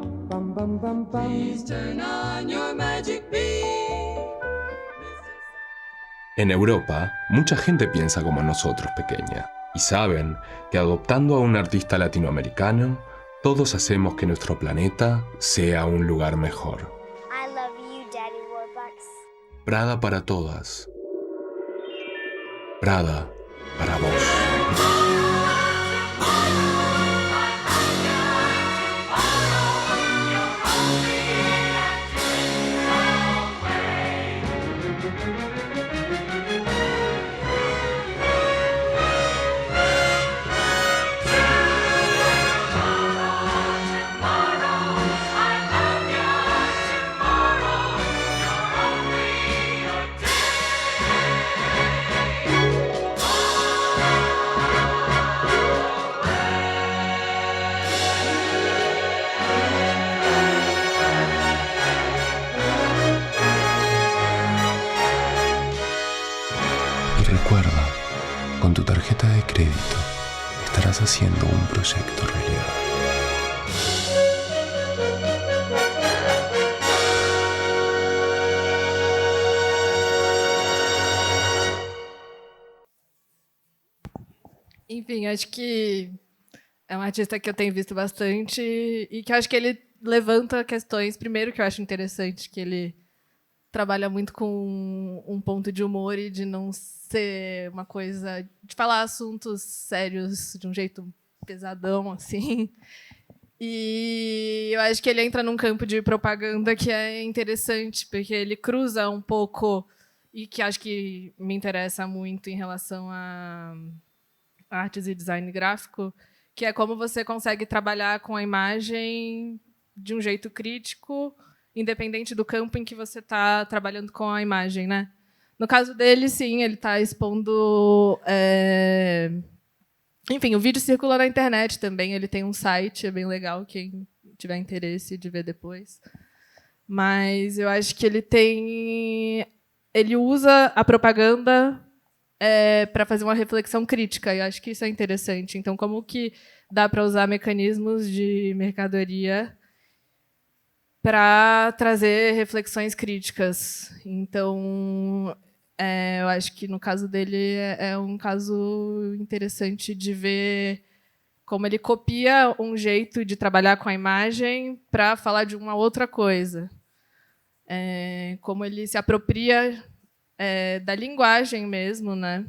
Speaker 3: Please turn on your magic beam.
Speaker 4: En Europa, mucha gente piensa como nosotros, pequeña, y saben que adoptando a un artista latinoamericano, todos hacemos que nuestro planeta sea un lugar mejor.
Speaker 5: I love you, Daddy Warbucks.
Speaker 4: Prada para todas. Prada para vos. Y recuerda, con tu tarjeta de crédito estarás haciendo un proyecto realidad.
Speaker 2: Enfim, acho que é um artista que eu tenho visto bastante e que eu acho que ele levanta questões, primeiro, que eu acho interessante, que ele trabalha muito com um ponto de humor e de não ser uma coisa... de falar assuntos sérios de um jeito pesadão, assim. E eu acho que ele entra num campo de propaganda que é interessante, porque ele cruza um pouco, e que acho que me interessa muito em relação a artes e design gráfico, que é como você consegue trabalhar com a imagem de um jeito crítico, independente do campo em que você está trabalhando com a imagem, né? No caso dele, sim, ele está expondo... Enfim, o vídeo circula na internet também, ele tem um site, é bem legal, quem tiver interesse de ver depois. Mas eu acho que ele usa a propaganda para fazer uma reflexão crítica, e eu acho que isso é interessante. Então, como que dá para usar mecanismos de mercadoria para trazer reflexões críticas? Então, eu acho que, no caso dele, é um caso interessante de ver como ele copia um jeito de trabalhar com a imagem para falar de uma outra coisa. Como ele se apropria da linguagem mesmo, né,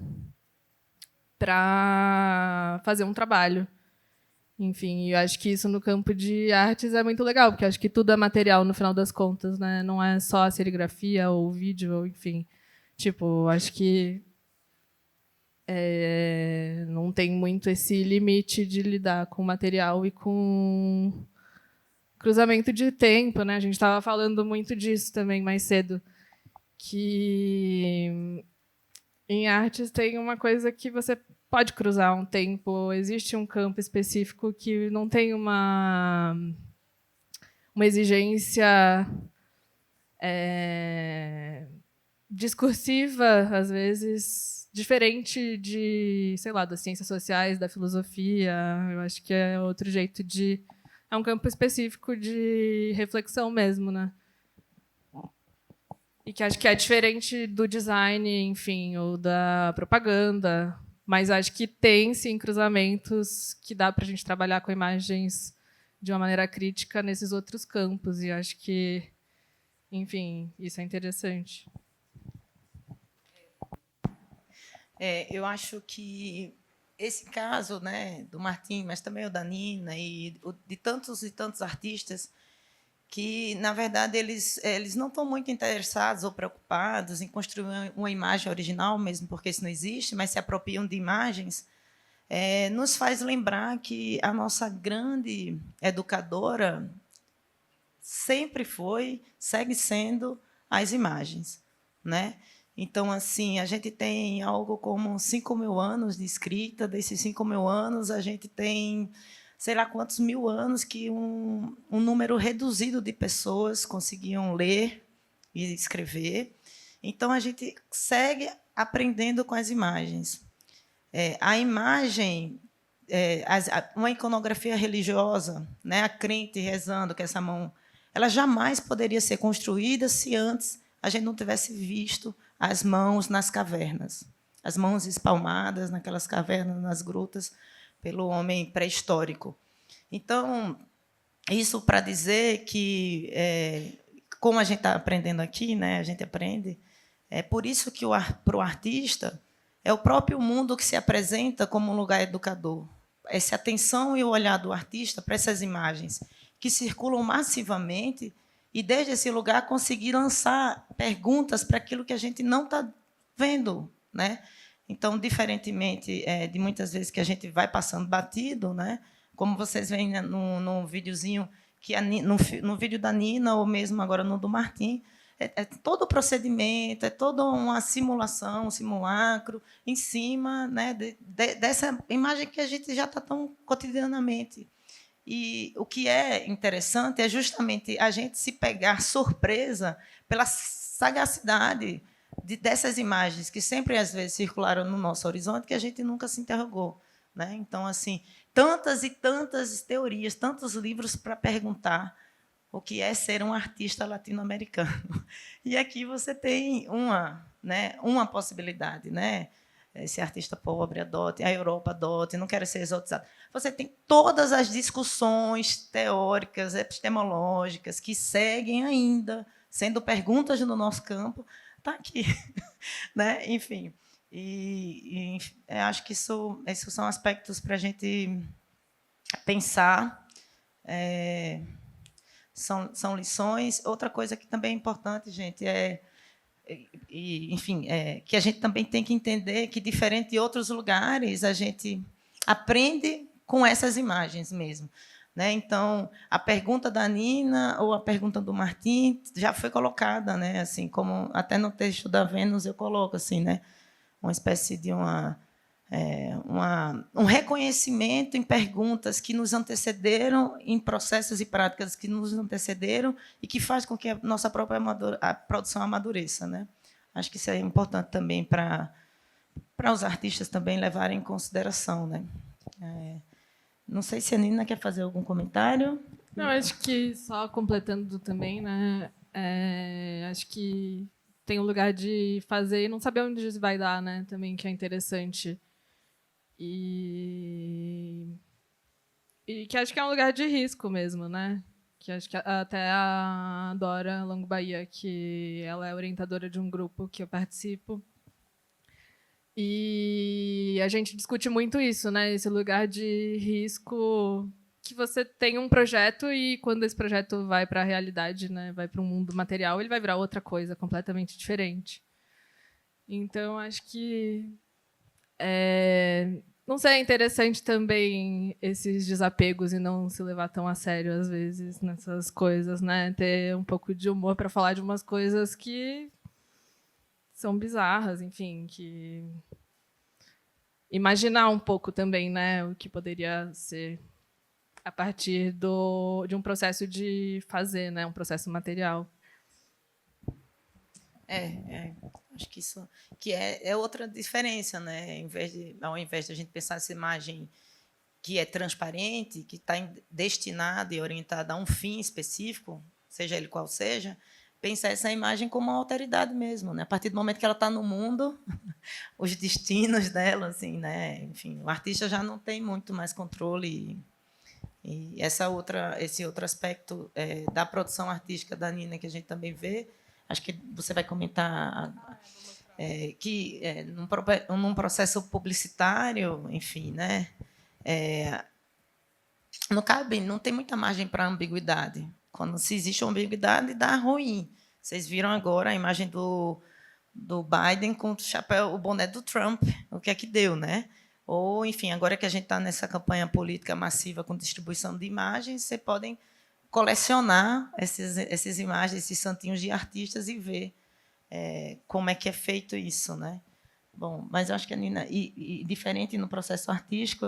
Speaker 2: para fazer um trabalho. Enfim, eu acho que isso no campo de artes é muito legal, porque eu acho que tudo é material no final das contas, né? Não é só a serigrafia ou o vídeo, ou, enfim. Tipo, acho que não tem muito esse limite de lidar com material e com cruzamento de tempo, né? A gente estava falando muito disso também mais cedo, que em artes tem uma coisa que você pode cruzar um tempo, existe um campo específico que não tem uma exigência discursiva, às vezes, diferente de, sei lá, das ciências sociais, da filosofia. Eu acho que é outro jeito de... É um campo específico de reflexão mesmo, né? E que acho que é diferente do design, enfim, ou da propaganda. Mas acho que tem, sim, cruzamentos que dá para a gente trabalhar com imagens de uma maneira crítica nesses outros campos. E acho que, enfim, isso é interessante.
Speaker 1: Eu acho que esse caso, né, do Martim, mas também o da Nina e de tantos e tantos artistas que, na verdade, eles não estão muito interessados ou preocupados em construir uma imagem original, mesmo porque isso não existe, mas se apropriam de imagens, nos faz lembrar que a nossa grande educadora sempre foi, segue sendo, as imagens, né? Então, assim, a gente tem algo como 5.000 anos de escrita. Desses 5.000 anos, a gente tem, sei lá quantos mil anos que um número reduzido de pessoas conseguiam ler e escrever. Então, a gente segue aprendendo com as imagens. A imagem, uma iconografia religiosa, né, a crente rezando com essa mão, ela jamais poderia ser construída se antes a gente não tivesse visto as mãos nas cavernas, as mãos espalmadas naquelas cavernas, nas grutas, pelo homem pré-histórico. Então, isso para dizer que, como a gente está aprendendo aqui, né, a gente aprende, é por isso que para o artista é o próprio mundo que se apresenta como um lugar educador. Essa atenção e o olhar do artista para essas imagens que circulam massivamente e, desde esse lugar, conseguir lançar perguntas para aquilo que a gente não está vendo, né? Então, diferentemente de muitas vezes que a gente vai passando batido, né? Como vocês veem no videozinho, no vídeo da Nina, ou mesmo agora no do Martim, é todo o procedimento, é toda uma simulação, um simulacro, em cima, né, dessa imagem que a gente já está tão cotidianamente. E o que é interessante é justamente a gente se pegar surpresa pela sagacidade dessas imagens que sempre, às vezes, circularam no nosso horizonte, que a gente nunca se interrogou, né? Então, assim, tantas e tantas teorias, tantos livros para perguntar o que é ser um artista latino-americano. E aqui você tem uma possibilidade, né? Esse artista pobre adote, a Europa adote, não quero ser exotizado. Você tem todas as discussões teóricas, epistemológicas, que seguem ainda, sendo perguntas no nosso campo, está aqui. Né? Enfim, acho que esses são aspectos para a gente pensar, são lições. Outra coisa que também é importante, gente, enfim, que a gente também tem que entender que, diferente de outros lugares, a gente aprende com essas imagens mesmo, né? Então, a pergunta da Nina ou a pergunta do Martim já foi colocada, né? Assim, como até no texto da Vênus eu coloco assim, né? Uma espécie de um reconhecimento em perguntas que nos antecederam, em processos e práticas que nos antecederam e que faz com que a nossa própria produção amadureça, né? Acho que isso é importante também para os artistas também levarem em consideração, né? Não sei se a Nina quer fazer algum comentário.
Speaker 2: Não, acho que só completando também, né? Acho que tem um lugar de fazer e não saber onde isso vai dar, né? Também que é interessante. E que acho que é um lugar de risco mesmo, né? Que acho que até a Dora Longo Bahia, que ela é orientadora de um grupo que eu participo, e a gente discute muito isso, né? Esse lugar de risco que você tem um projeto e, quando esse projeto vai para a realidade, né, vai para um mundo material, ele vai virar outra coisa completamente diferente. Então, acho que Não sei, é interessante também esses desapegos e não se levar tão a sério, às vezes, nessas coisas, né? Ter um pouco de humor para falar de umas coisas que são bizarras, enfim, que... Imaginar um pouco também, né, o que poderia ser a partir de um processo de fazer, né, um processo material.
Speaker 1: Acho que isso que é outra diferença, né? Ao invés de a gente pensar essa imagem que é transparente, que está destinada e orientada a um fim específico, seja ele qual seja, pensar essa imagem como uma alteridade mesmo, né? A partir do momento que ela está no mundo, os destinos dela, assim, né? Enfim, o artista já não tem muito mais controle e esse outro aspecto da produção artística da Nina que a gente também vê. Acho que você vai comentar que num processo publicitário, enfim, né, não tem muita margem para ambiguidade. Quando se existe uma ambiguidade, dá ruim. Vocês viram agora a imagem do Biden com o boné do Trump, o que é que deu, né? Ou, enfim, agora que a gente está nessa campanha política massiva com distribuição de imagens, vocês podem colecionar essas imagens, esses santinhos de artistas e ver como é que é feito isso, né? Bom, mas eu acho que a Nina, e diferente no processo artístico,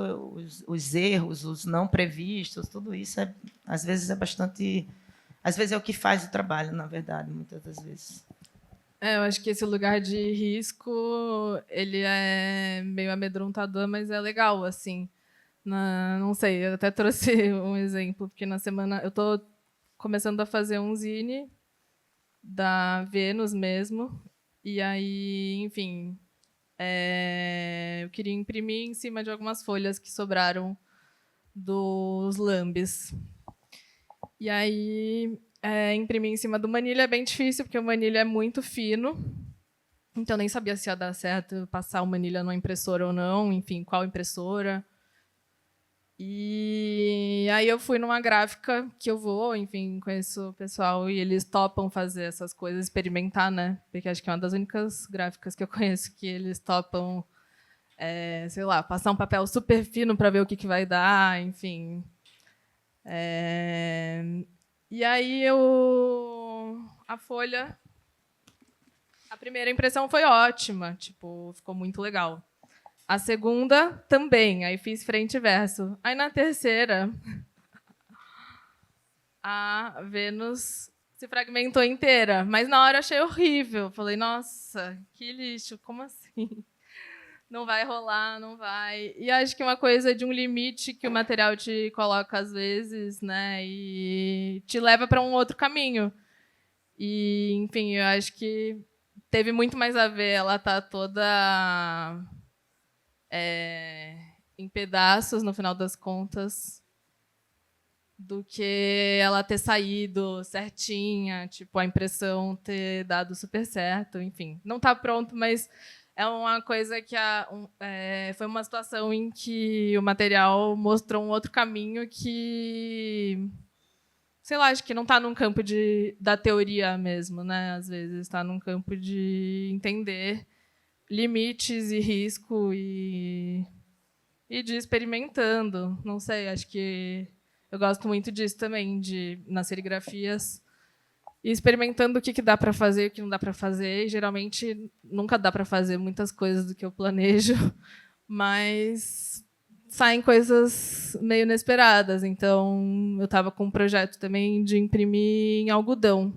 Speaker 1: os erros, os não previstos, tudo isso às vezes é bastante, às vezes é o que faz o trabalho, na verdade, muitas das vezes.
Speaker 2: Eu acho que esse lugar de risco, ele é meio amedrontador, mas é legal, assim. Não sei, eu até trouxe um exemplo, porque na semana eu estou começando a fazer um zine da Vênus mesmo, e aí, enfim, eu queria imprimir em cima de algumas folhas que sobraram dos lambes. E aí, imprimir em cima do manilha é bem difícil, porque o manilha é muito fino, então nem sabia se ia dar certo passar o manilha numa impressora ou não, enfim, qual impressora. E aí eu fui numa gráfica que eu vou, enfim, conheço o pessoal e eles topam fazer essas coisas, experimentar, né? Porque acho que é uma das únicas gráficas que eu conheço que eles topam, sei lá, passar um papel super fino para ver o que vai dar, enfim. E aí a folha, a primeira impressão foi ótima, tipo, ficou muito legal. A segunda, também. Aí fiz frente e verso. Aí, na terceira, a Vênus se fragmentou inteira. Mas, na hora, eu achei horrível. Falei, nossa, que lixo, como assim? Não vai rolar, não vai. E acho que uma coisa de um limite que o material te coloca, às vezes, né? E te leva para um outro caminho. E, enfim, eu acho que teve muito mais a ver. Ela tá toda... em pedaços, no final das contas, do que ela ter saído certinha, tipo, a impressão ter dado super certo, enfim. Não está pronto, mas é uma coisa que foi uma situação em que o material mostrou um outro caminho que, sei lá, acho que não está num campo da teoria mesmo, né? Às vezes está num campo de entender limites e risco e de experimentando. Não sei, acho que eu gosto muito disso também, nas serigrafias, e experimentando o que dá para fazer e o que não dá para fazer. E, geralmente, nunca dá para fazer muitas coisas do que eu planejo, mas saem coisas meio inesperadas. Então, eu estava com um projeto também de imprimir em algodão.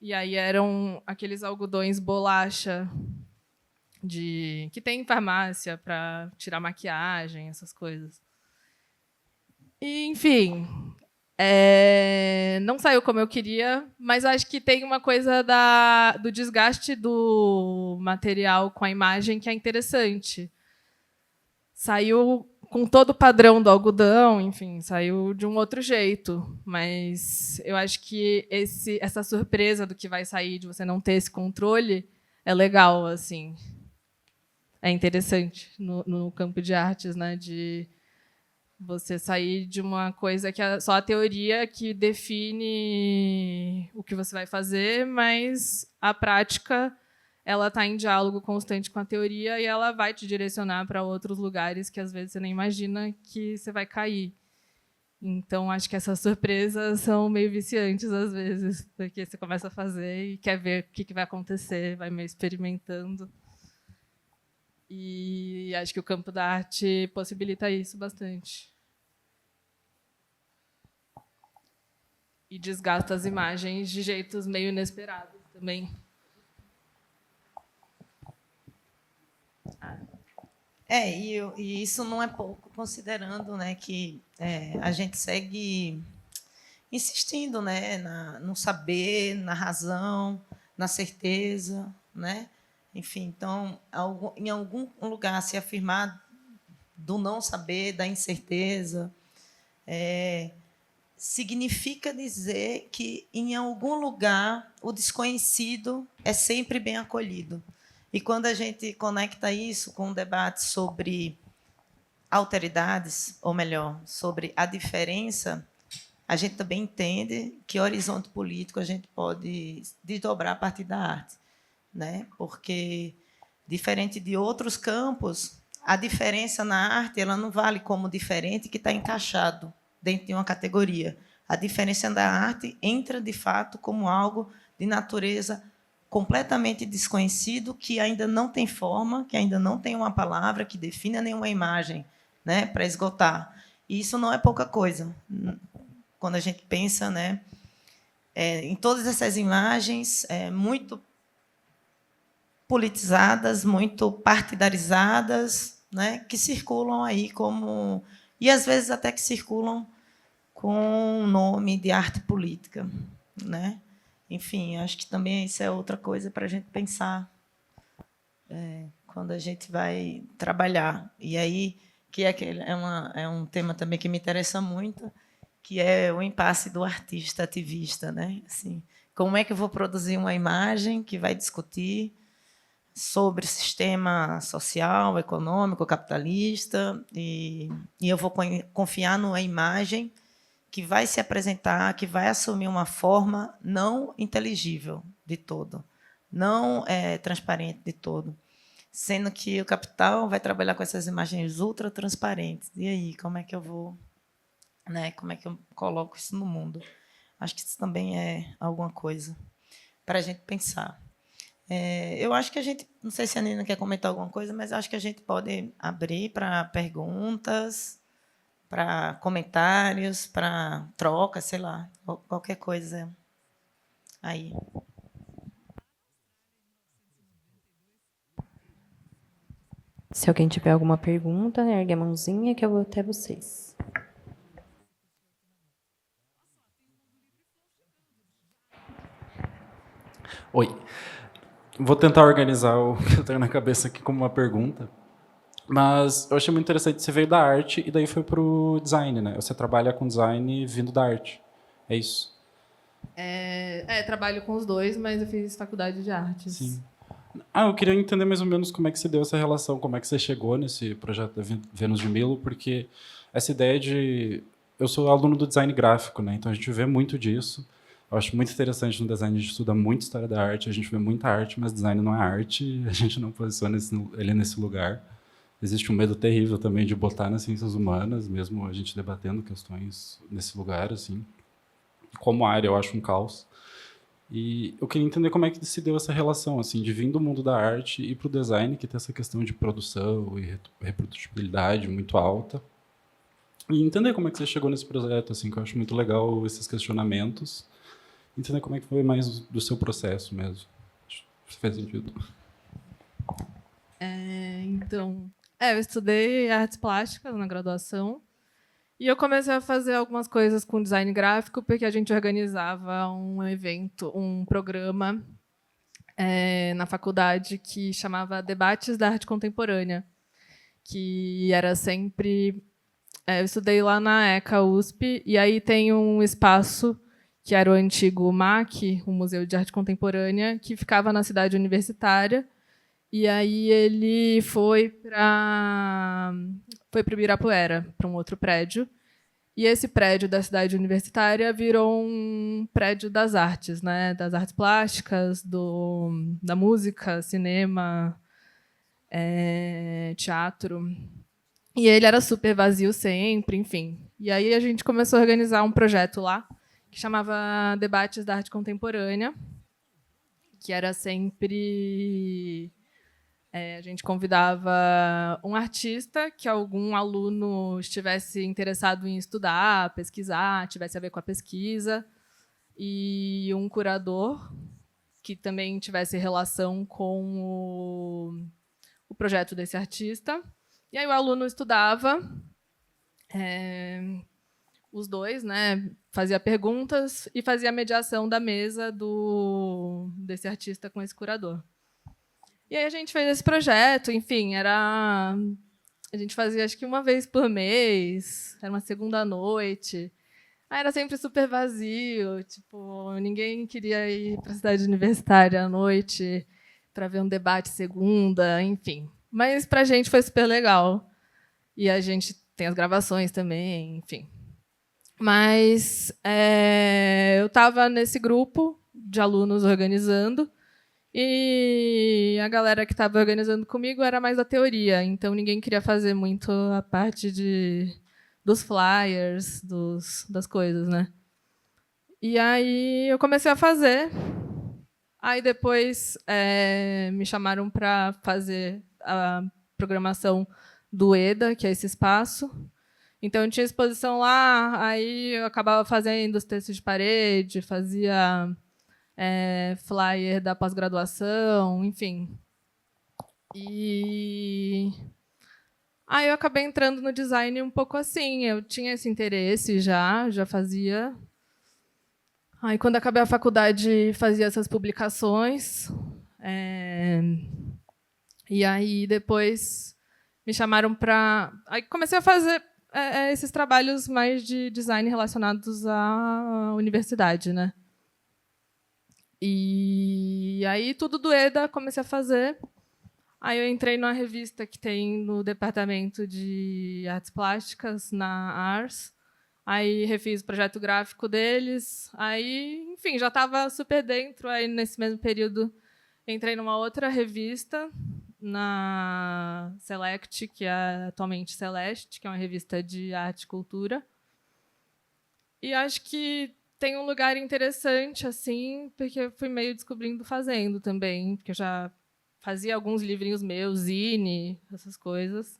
Speaker 2: E aí eram aqueles algodões bolacha, que tem em farmácia para tirar maquiagem, essas coisas. E, enfim, não saiu como eu queria, mas acho que tem uma coisa do desgaste do material com a imagem que é interessante. Saiu com todo o padrão do algodão, enfim, saiu de um outro jeito. Mas eu acho que essa surpresa do que vai sair, de você não ter esse controle, é legal, assim. É interessante no campo de artes, né, de você sair de uma coisa que é só a teoria que define o que você vai fazer, mas a prática ela está em diálogo constante com a teoria e ela vai te direcionar para outros lugares que às vezes você nem imagina que você vai cair. Então, acho que essas surpresas são meio viciantes às vezes, porque você começa a fazer e quer ver o que vai acontecer, vai meio experimentando. E acho que o campo da arte possibilita isso bastante. E desgasta as imagens de jeitos meio inesperados também.
Speaker 1: E isso não é pouco, considerando, né, que a gente segue insistindo, né, no saber, na razão, na certeza, né? Enfim, então, em algum lugar se afirmar do não saber, da incerteza, significa dizer que, em algum lugar, o desconhecido é sempre bem acolhido. E quando a gente conecta isso com um debate sobre alteridades, ou melhor, sobre a diferença, a gente também entende que horizonte político a gente pode desdobrar a partir da arte, né? Porque, diferente de outros campos, a diferença na arte ela não vale como diferente que está encaixado dentro de uma categoria. A diferença da arte entra, de fato, como algo de natureza completamente desconhecido, que ainda não tem forma, que ainda não tem uma palavra que defina nenhuma imagem, né, para esgotar. E isso não é pouca coisa. Quando a gente pensa, né, em todas essas imagens muito politizadas, muito partidarizadas, né, que circulam aí como... E, às vezes, até que circulam com o nome de arte política, né? Enfim, acho que também isso é outra coisa para a gente pensar quando a gente vai trabalhar. E aí, que é um tema também que me interessa muito, que é o impasse do artista ativista, né? Assim, como é que eu vou produzir uma imagem que vai discutir sobre sistema social, econômico, capitalista, e eu vou confiar numa imagem que vai se apresentar, que vai assumir uma forma não inteligível de todo, não transparente de todo, sendo que o capital vai trabalhar com essas imagens ultra transparentes. E aí, como é que eu vou, né? Como é que eu coloco isso no mundo? Acho que isso também é alguma coisa para a gente pensar. Eu acho que a gente, não sei se a Nina quer comentar alguma coisa, mas acho que a gente pode abrir para perguntas, para comentários, para troca, sei lá, qualquer coisa aí.
Speaker 7: Se alguém tiver alguma pergunta, ergue a mãozinha que eu vou até vocês.
Speaker 8: Oi. Vou tentar organizar o que eu tenho na cabeça aqui como uma pergunta. Mas eu achei muito interessante, você veio da arte e daí foi para o design, né? Você trabalha com design vindo da arte, é isso?
Speaker 2: Trabalho com os dois, mas eu fiz faculdade de artes.
Speaker 8: Sim. Eu queria entender mais ou menos como é que você deu essa relação, como é que você chegou nesse projeto da Vênus de Milo, porque essa ideia de... Eu sou aluno do design gráfico, né? Então a gente vê muito disso. Eu acho muito interessante no design, a gente estuda muito história da arte, a gente vê muita arte, mas design não é arte, a gente não posiciona ele nesse lugar. Existe um medo terrível também de botar nas ciências humanas, mesmo a gente debatendo questões nesse lugar, assim. Como área, eu acho um caos. E eu queria entender como é que se deu essa relação, assim, de vir do mundo da arte e para o design, que tem essa questão de produção e reprodutibilidade muito alta. E entender como é que você chegou nesse projeto, assim, que eu acho muito legal esses questionamentos. Entender como é que foi mais do seu processo mesmo. Acho que faz sentido.
Speaker 2: Eu estudei artes plásticas na graduação e eu comecei a fazer algumas coisas com design gráfico porque a gente organizava um evento, um programa na faculdade que chamava Debates da Arte Contemporânea, que era sempre... eu estudei lá na ECA USP e aí tem um espaço que era o antigo MAC, o Museu de Arte Contemporânea, que ficava na cidade universitária. E aí ele foi para o Ibirapuera, para um outro prédio. E esse prédio da cidade universitária virou um prédio das artes, né? Das artes plásticas, da música, cinema, teatro. E ele era super vazio sempre, enfim. E aí a gente começou a organizar um projeto lá, que chamava Debates da Arte Contemporânea, que era sempre... a gente convidava um artista que algum aluno estivesse interessado em estudar, pesquisar, tivesse a ver com a pesquisa, e um curador que também tivesse relação com o projeto desse artista. E aí o aluno estudava, os dois, né, fazia perguntas e fazia a mediação da mesa desse artista com esse curador. E aí a gente fez esse projeto, enfim, a gente fazia acho que uma vez por mês, era uma segunda noite. Aí era sempre super vazio, tipo, ninguém queria ir para a cidade universitária à noite para ver um debate segunda, enfim. Mas para a gente foi super legal. E a gente tem as gravações também, enfim. Mas eu estava nesse grupo de alunos organizando, e a galera que estava organizando comigo era mais da teoria, então ninguém queria fazer muito a parte dos flyers, das coisas, né? E aí eu comecei a fazer. Aí depois me chamaram para fazer a programação do EDA, que é esse espaço. Então eu tinha exposição lá, aí eu acabava fazendo os textos de parede, fazia flyer da pós-graduação, enfim. E aí eu acabei entrando no design um pouco assim. Eu tinha esse interesse já fazia. Aí quando acabei a faculdade fazia essas publicações. E aí depois me chamaram para... Aí comecei a fazer esses trabalhos mais de design relacionados à universidade, né? E aí tudo do EDA comecei a fazer. Aí eu entrei numa revista que tem no departamento de artes plásticas, na Ars. Aí refiz o projeto gráfico deles. Aí, enfim, já estava super dentro. Aí nesse mesmo período entrei numa outra revista, na Select, que é atualmente Celeste, que é uma revista de arte e cultura. E acho que tem um lugar interessante, assim, porque eu fui meio descobrindo fazendo também, porque eu já fazia alguns livrinhos meus, zine, essas coisas.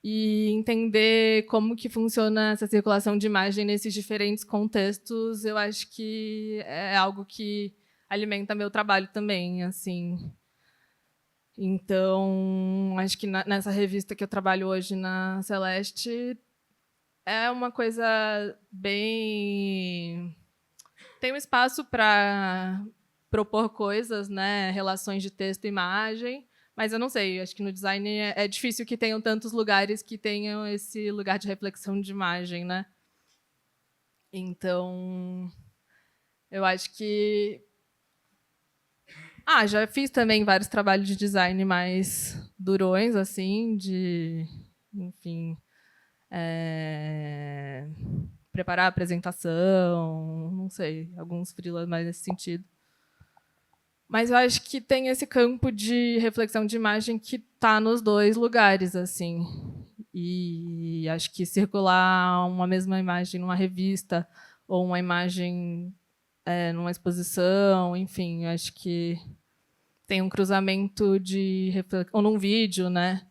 Speaker 2: E entender como que funciona essa circulação de imagem nesses diferentes contextos, eu acho que é algo que alimenta meu trabalho também, assim. Então, acho que nessa revista que eu trabalho hoje na Celeste, é uma coisa bem... Tem um espaço para propor coisas, né? Relações de texto e imagem, mas eu não sei, acho que no design é difícil que tenham tantos lugares que tenham esse lugar de reflexão de imagem, né? Então, eu acho que... já fiz também vários trabalhos de design mais durões, assim, enfim... preparar a apresentação, não sei, alguns freelas mais nesse sentido. Mas eu acho que tem esse campo de reflexão de imagem que está nos dois lugares, assim. E acho que circular uma mesma imagem numa revista ou uma imagem numa exposição, enfim, acho que tem um cruzamento de reflexão, ou num vídeo, né?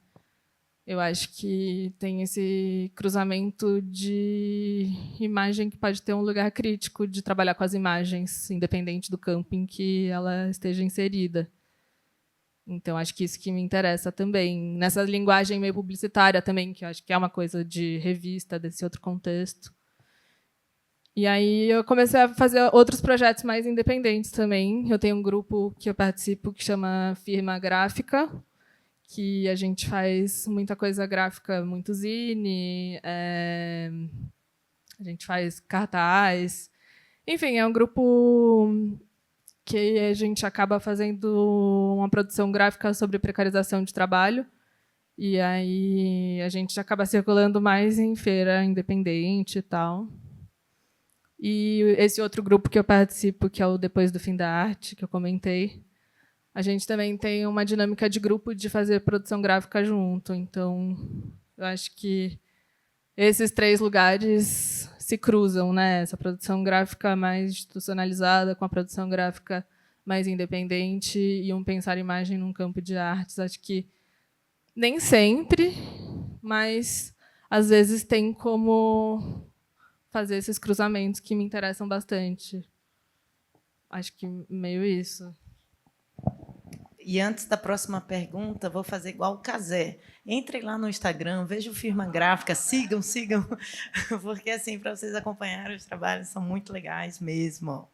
Speaker 2: Eu acho que tem esse cruzamento de imagem que pode ter um lugar crítico de trabalhar com as imagens, independente do campo em que ela esteja inserida. Então, acho que isso que me interessa também. Nessa linguagem meio publicitária também, que eu acho que é uma coisa de revista, desse outro contexto. E aí eu comecei a fazer outros projetos mais independentes também. Eu tenho um grupo que eu participo que chama Firma Gráfica, que a gente faz muita coisa gráfica, muito zine, a gente faz cartaz. Enfim, é um grupo que a gente acaba fazendo uma produção gráfica sobre precarização de trabalho E aí a gente acaba circulando mais em feira independente e tal. E esse outro grupo que eu participo, que é o Depois do Fim da Arte, que eu comentei, a gente também tem uma dinâmica de grupo de fazer produção gráfica junto. Então, eu acho que esses 3 lugares se cruzam, né? Essa produção gráfica mais institucionalizada com a produção gráfica mais independente e um pensar imagem num campo de artes. Acho que nem sempre, mas às vezes tem como fazer esses cruzamentos que me interessam bastante. Acho que meio isso.
Speaker 1: E antes da próxima pergunta, vou fazer igual o Cazé. Entrem lá no Instagram, vejam Firma Gráfica, sigam, porque assim, para vocês acompanharem os trabalhos, são muito legais mesmo.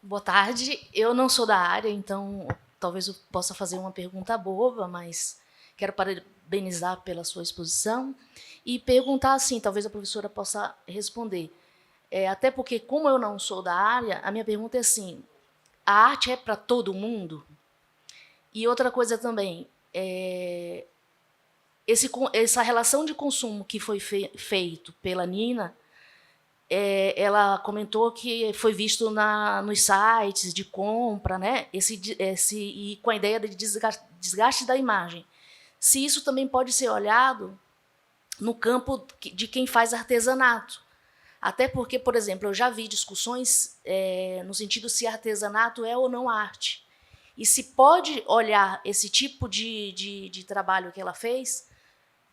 Speaker 9: Boa tarde. Eu não sou da área, então talvez eu possa fazer uma pergunta boba, mas quero parabenizar pela sua exposição e perguntar assim, talvez a professora possa responder. Até porque, como eu não sou da área, a minha pergunta é assim, a arte é para todo mundo? E outra coisa também, essa relação de consumo que foi feito pela Nina, ela comentou que foi visto nos sites de compra, né? E com a ideia de desgaste da imagem. Se isso também pode ser olhado no campo de quem faz artesanato. Até porque, por exemplo, eu já vi discussões no sentido se artesanato é ou não arte. E se pode olhar esse tipo de trabalho que ela fez,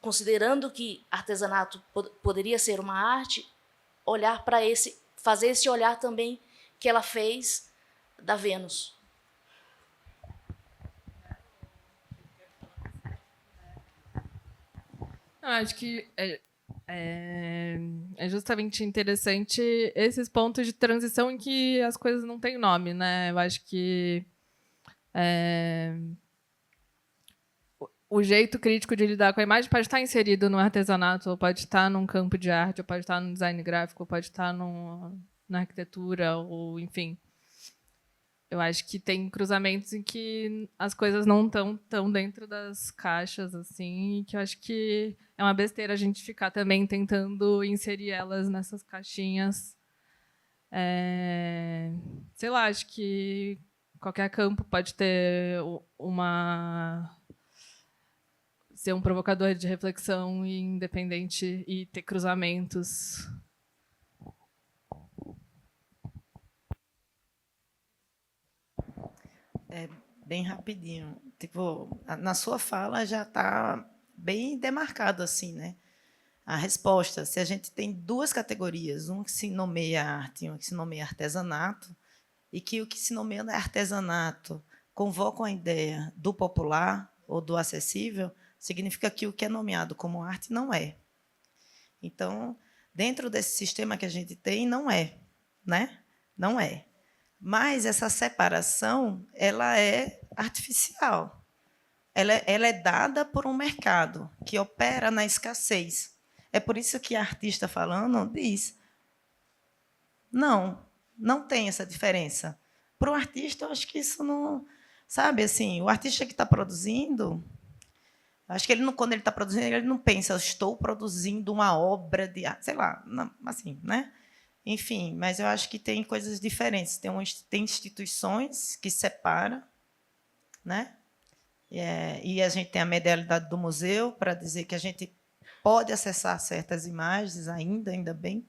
Speaker 9: considerando que artesanato poderia ser uma arte, olhar para fazer esse olhar também que ela fez da Vênus.
Speaker 2: Eu acho que é justamente interessante esses pontos de transição em que as coisas não têm nome, né? Eu acho que o jeito crítico de lidar com a imagem pode estar inserido no artesanato, ou pode estar num campo de arte, ou pode estar no design gráfico, ou pode estar na arquitetura, ou enfim. Eu acho que tem cruzamentos em que as coisas não estão tão dentro das caixas, assim, e que eu acho que é uma besteira a gente ficar também tentando inserir elas nessas caixinhas. Sei lá, acho que qualquer campo pode ter ser um provocador de reflexão independente e ter cruzamentos.
Speaker 1: Bem rapidinho. Tipo, na sua fala já está bem demarcado assim, né? A resposta. Se a gente tem 2 categorias, uma que se nomeia arte e uma que se nomeia artesanato, e que o que se nomeia artesanato convoca a ideia do popular ou do acessível, significa que o que é nomeado como arte não é. Então, dentro desse sistema que a gente tem, não é, né? Não é. Mas essa separação, ela é artificial. Ela é dada por um mercado que opera na escassez. É por isso que a artista falando diz, não tem essa diferença. Para o artista, eu acho que isso não... Sabe, assim, o artista que está produzindo... Acho que ele quando ele está produzindo, ele não pensa, eu estou produzindo uma obra de arte, sei lá, não, assim, né? Enfim, mas eu acho que tem coisas diferentes. Tem instituições que separam, né? E a gente tem a medialidade do museu para dizer que a gente pode acessar certas imagens ainda bem,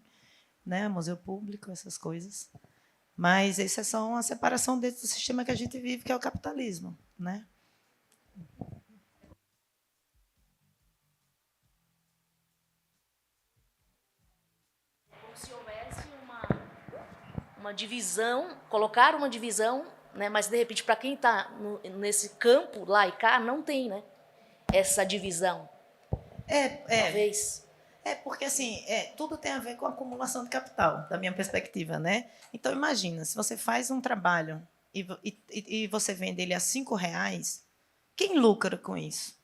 Speaker 1: né? Museu público, essas coisas. Mas essa é só uma separação dentro do sistema que a gente vive, que é o capitalismo, né?
Speaker 9: Se houvesse uma divisão, colocar uma divisão, né, mas, de repente, para quem está nesse campo, lá e cá, não tem, né, essa divisão. Talvez.
Speaker 1: Porque assim, tudo tem a ver com a acumulação de capital, da minha perspectiva, né? Então, imagina, se você faz um trabalho e você vende ele a R$5, quem lucra com isso?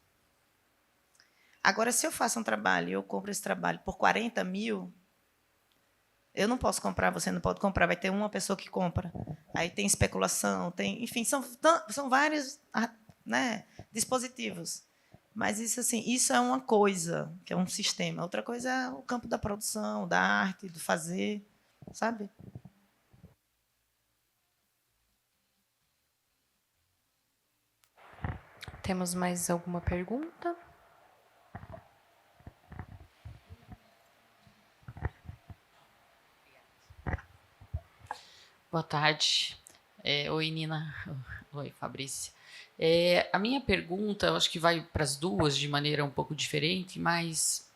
Speaker 1: Agora, se eu faço um trabalho e eu compro esse trabalho por 40 mil, Eu não posso comprar, você não pode comprar, vai ter uma pessoa que compra. Aí tem especulação, tem, enfim, são vários, né, dispositivos. Mas isso assim, isso é uma coisa, que é um sistema. Outra coisa é o campo da produção, da arte, do fazer, sabe?
Speaker 7: Temos mais alguma pergunta?
Speaker 10: Boa tarde. Oi, Nina. Oi, Fabrícia. A minha pergunta, eu acho que vai para as duas de maneira um pouco diferente, mas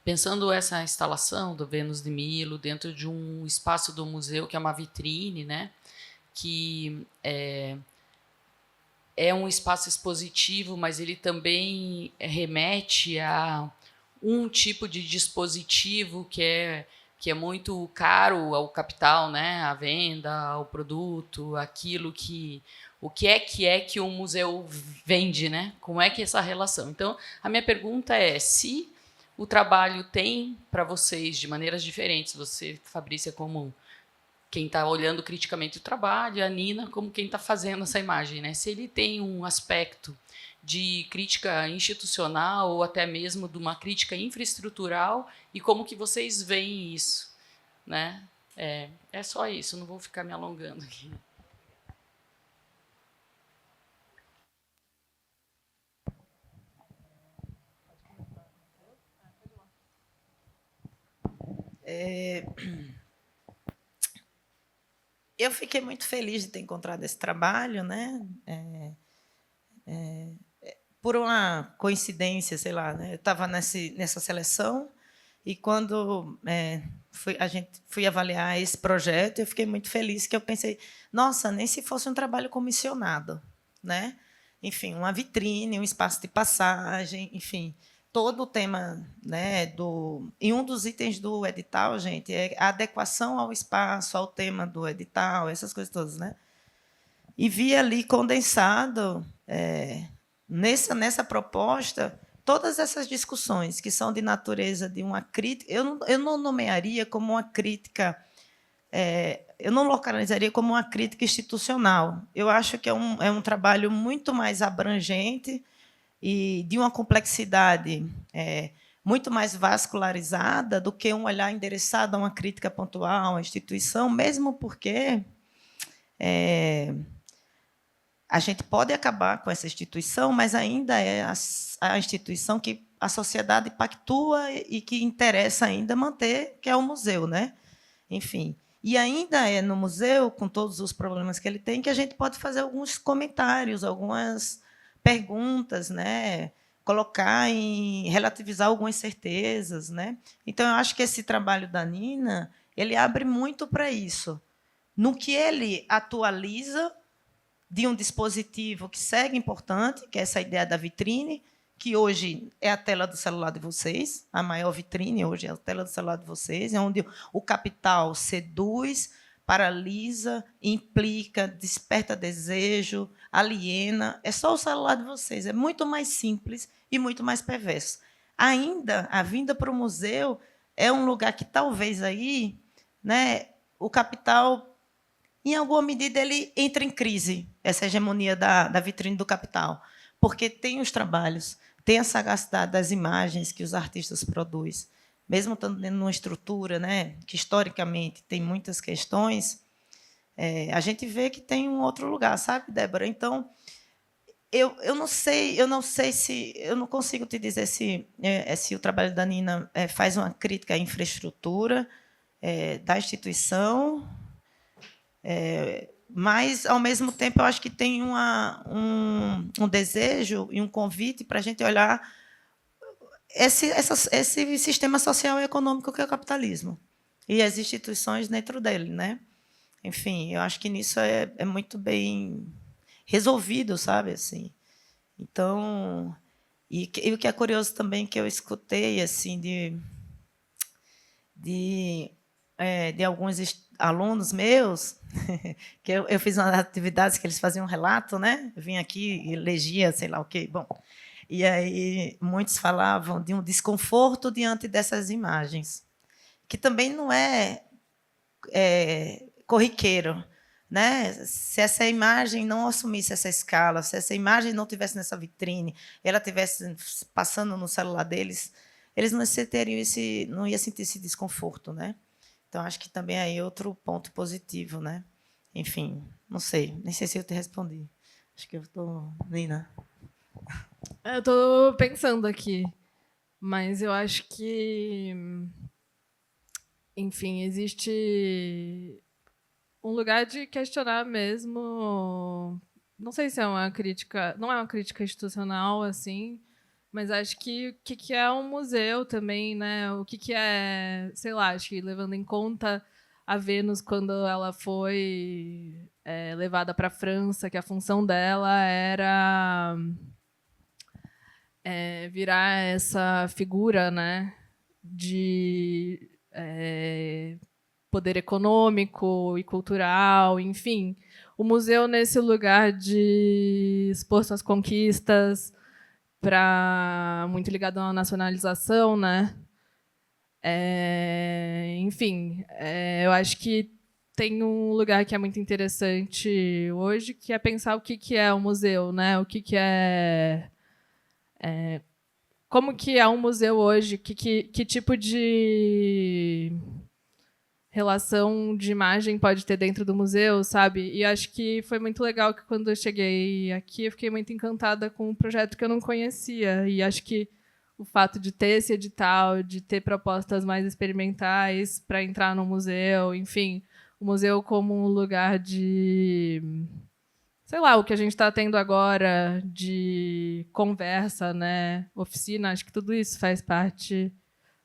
Speaker 10: pensando essa instalação do Vênus de Milo dentro de um espaço do museu que é uma vitrine, né, que é um espaço expositivo, mas ele também remete a um tipo de dispositivo que é muito caro ao capital, né, à venda, ao produto, aquilo que o que é que um museu vende, né? Como é que é essa relação? Então, a minha pergunta é se o trabalho tem para vocês de maneiras diferentes, você, Fabrícia, como quem está olhando criticamente o trabalho, a Nina como quem está fazendo essa imagem, né? Se ele tem um aspecto de crítica institucional ou até mesmo de uma crítica infraestrutural e como que vocês veem isso, né? É só isso, não vou ficar me alongando aqui.
Speaker 1: Eu fiquei muito feliz de ter encontrado esse trabalho, né? Por uma coincidência, sei lá, né? Eu estava nessa seleção e quando fui avaliar esse projeto, eu fiquei muito feliz, que eu pensei, nossa, nem se fosse um trabalho comissionado, né? Enfim, uma vitrine, um espaço de passagem, enfim, todo o tema, né, e um dos itens do edital, gente, é a adequação ao espaço, ao tema do edital, essas coisas todas, né? E vi ali condensado, nessa proposta, todas essas discussões que são de natureza de uma crítica. Eu não nomearia como uma crítica, eu não localizaria como uma crítica institucional. Eu acho que é um trabalho muito mais abrangente e de uma complexidade muito mais vascularizada do que um olhar endereçado a uma crítica pontual, a uma instituição, mesmo porque a gente pode acabar com essa instituição, mas ainda é a instituição que a sociedade pactua e que interessa ainda manter, que é o museu, né? Enfim, e ainda é no museu, com todos os problemas que ele tem, que a gente pode fazer alguns comentários, algumas perguntas, né? Relativizar algumas certezas, né? Então, eu acho que esse trabalho da Nina, ele abre muito para isso, no que ele atualiza de um dispositivo que segue importante, que é essa ideia da vitrine, que hoje é a tela do celular de vocês, a maior vitrine hoje é a tela do celular de vocês, é onde o capital seduz, paralisa, implica, desperta desejo, aliena. É só o celular de vocês. É muito mais simples e muito mais perverso. Ainda, a vinda para o museu é um lugar que talvez aí, né, o capital, em alguma medida, ele entra em crise, essa hegemonia da vitrine do capital, porque tem os trabalhos, tem a sagacidade das imagens que os artistas produzem, mesmo estando dentro de uma estrutura, né, que historicamente tem muitas questões, a gente vê que tem um outro lugar, sabe, Débora? Então, eu não sei se, eu não consigo te dizer se o trabalho da Nina faz uma crítica à infraestrutura da instituição, mas, ao mesmo tempo, eu acho que tem um desejo e um convite para a gente olhar esse sistema social e econômico que é o capitalismo e as instituições dentro dele, né? Enfim, eu acho que nisso é muito bem resolvido, sabe, assim. Então, e o que é curioso também que eu escutei assim de alguns alunos meus que eu fiz umas atividades que eles faziam um relato, né? Eu vim aqui e legia, sei lá o quê, bom. E aí muitos falavam de um desconforto diante dessas imagens. que também não é corriqueiro, né? Se essa imagem não assumisse essa escala, se essa imagem não tivesse nessa vitrine, ela tivesse passando no celular deles, eles não não iam sentir esse desconforto, né? Então acho que também aí é outro ponto positivo, né? Enfim, não sei, nem sei se eu te respondi. Acho que eu estou, Nina.
Speaker 2: Eu estou pensando aqui, mas eu acho que, enfim, existe um lugar de questionar mesmo. Não sei se é uma crítica, não é uma crítica institucional assim, mas acho que o que é um museu também, né? O que é, sei lá, acho que levando em conta a Vênus quando ela foi levada para a França, que a função dela era virar essa figura, né, de poder econômico e cultural, enfim. O museu nesse lugar de expor suas conquistas, muito ligado à nacionalização, né? Enfim, eu acho que tem um lugar que é muito interessante hoje, que é pensar o que é o museu, né? O que é como que é um museu hoje? Que tipo de relação de imagem pode ter dentro do museu, sabe? E acho que foi muito legal que quando eu cheguei aqui, eu fiquei muito encantada com um projeto que eu não conhecia. E acho que o fato de ter esse edital, de ter propostas mais experimentais para entrar no museu, enfim, o museu como um lugar de, sei lá, o que a gente está tendo agora de conversa, né, oficina, acho que tudo isso faz parte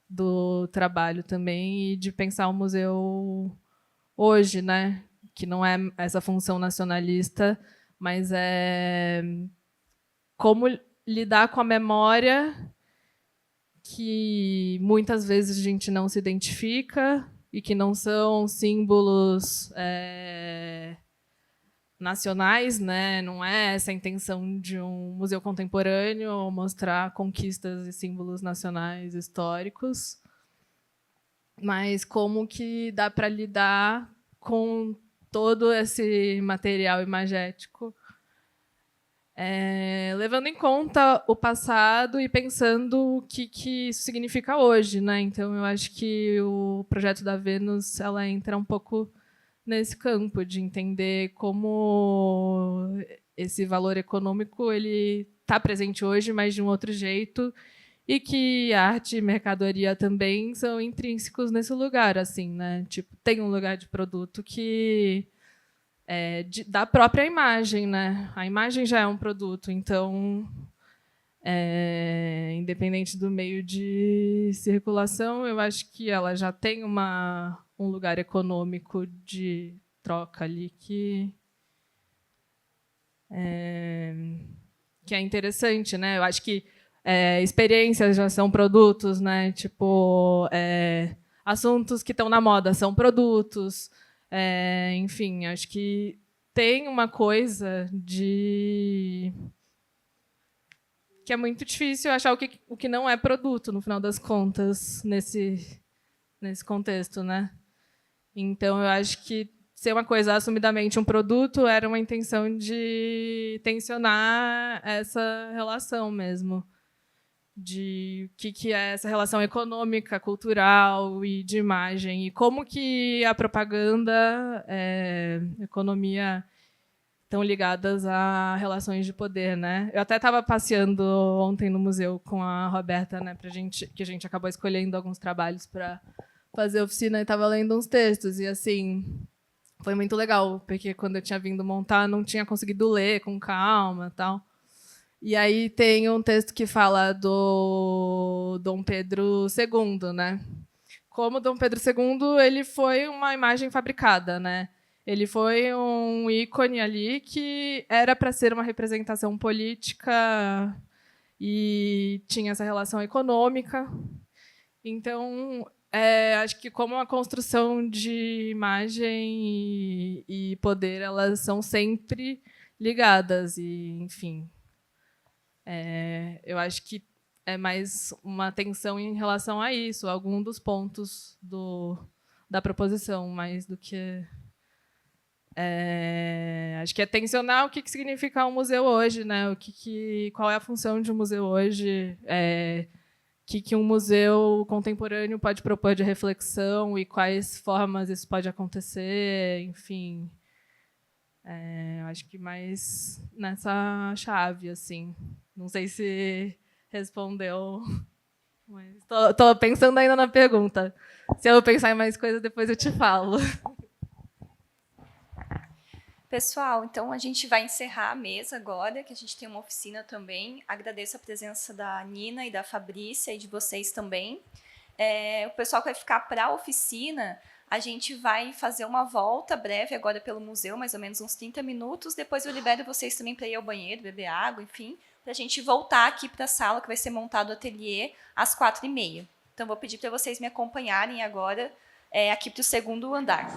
Speaker 2: do trabalho também e de pensar o museu hoje, né, que não é essa função nacionalista, mas é como lidar com a memória que muitas vezes a gente não se identifica e que não são símbolos nacionais, né? Não é essa a intenção de um museu contemporâneo mostrar conquistas e símbolos nacionais históricos, mas como que dá para lidar com todo esse material imagético, levando em conta o passado e pensando o que isso significa hoje, né? Então eu acho que o projeto da Vênus ela entra um pouco nesse campo de entender como esse valor econômico ele está presente hoje, mas de um outro jeito, e que arte e mercadoria também são intrínsecos nesse lugar, assim, né? Tipo, tem um lugar de produto que da própria imagem, né? A imagem já é um produto, então, independente do meio de circulação, eu acho que ela já tem um lugar econômico de troca ali que é interessante, né? Eu acho que experiências já são produtos, né? Tipo, assuntos que estão na moda são produtos. Enfim, acho que tem uma coisa de que é muito difícil achar o que não é produto, no final das contas, nesse contexto, né? Então, eu acho que ser uma coisa assumidamente um produto era uma intenção de tensionar essa relação mesmo, de o que é essa relação econômica, cultural e de imagem, e como que a propaganda, a economia estão ligadas a relações de poder, né? Eu até estava passeando ontem no museu com a Roberta, né, que a gente acabou escolhendo alguns trabalhos para fazer oficina e estava lendo uns textos, e assim foi muito legal, porque quando eu tinha vindo montar não tinha conseguido ler com calma, tal. E aí tem um texto que fala do Dom Pedro II, né? Como Dom Pedro II ele foi uma imagem fabricada, né? Ele foi um ícone ali que era para ser uma representação política e tinha essa relação econômica. Então, acho que como a construção de imagem e poder, elas são sempre ligadas. E, enfim, eu acho que é mais uma atenção em relação a isso, a algum dos pontos da proposição, mais do que... acho que é tensionar o que significa um museu hoje, né? Qual é a função de um museu hoje, que um museu contemporâneo pode propor de reflexão e quais formas isso pode acontecer, enfim. Acho que mais nessa chave, assim. Não sei se respondeu, mas estou pensando ainda na pergunta. Se eu pensar em mais coisas, depois eu te falo.
Speaker 11: Pessoal, então a gente vai encerrar a mesa agora, que a gente tem uma oficina também. Agradeço a presença da Nina e da Fabrícia e de vocês também. O pessoal que vai ficar para a oficina, a gente vai fazer uma volta breve agora pelo museu, mais ou menos uns 30 minutos. Depois eu libero vocês também para ir ao banheiro, beber água, enfim, para a gente voltar aqui para a sala que vai ser montado o ateliê às 4h30. Então vou pedir para vocês me acompanharem agora aqui para o segundo andar.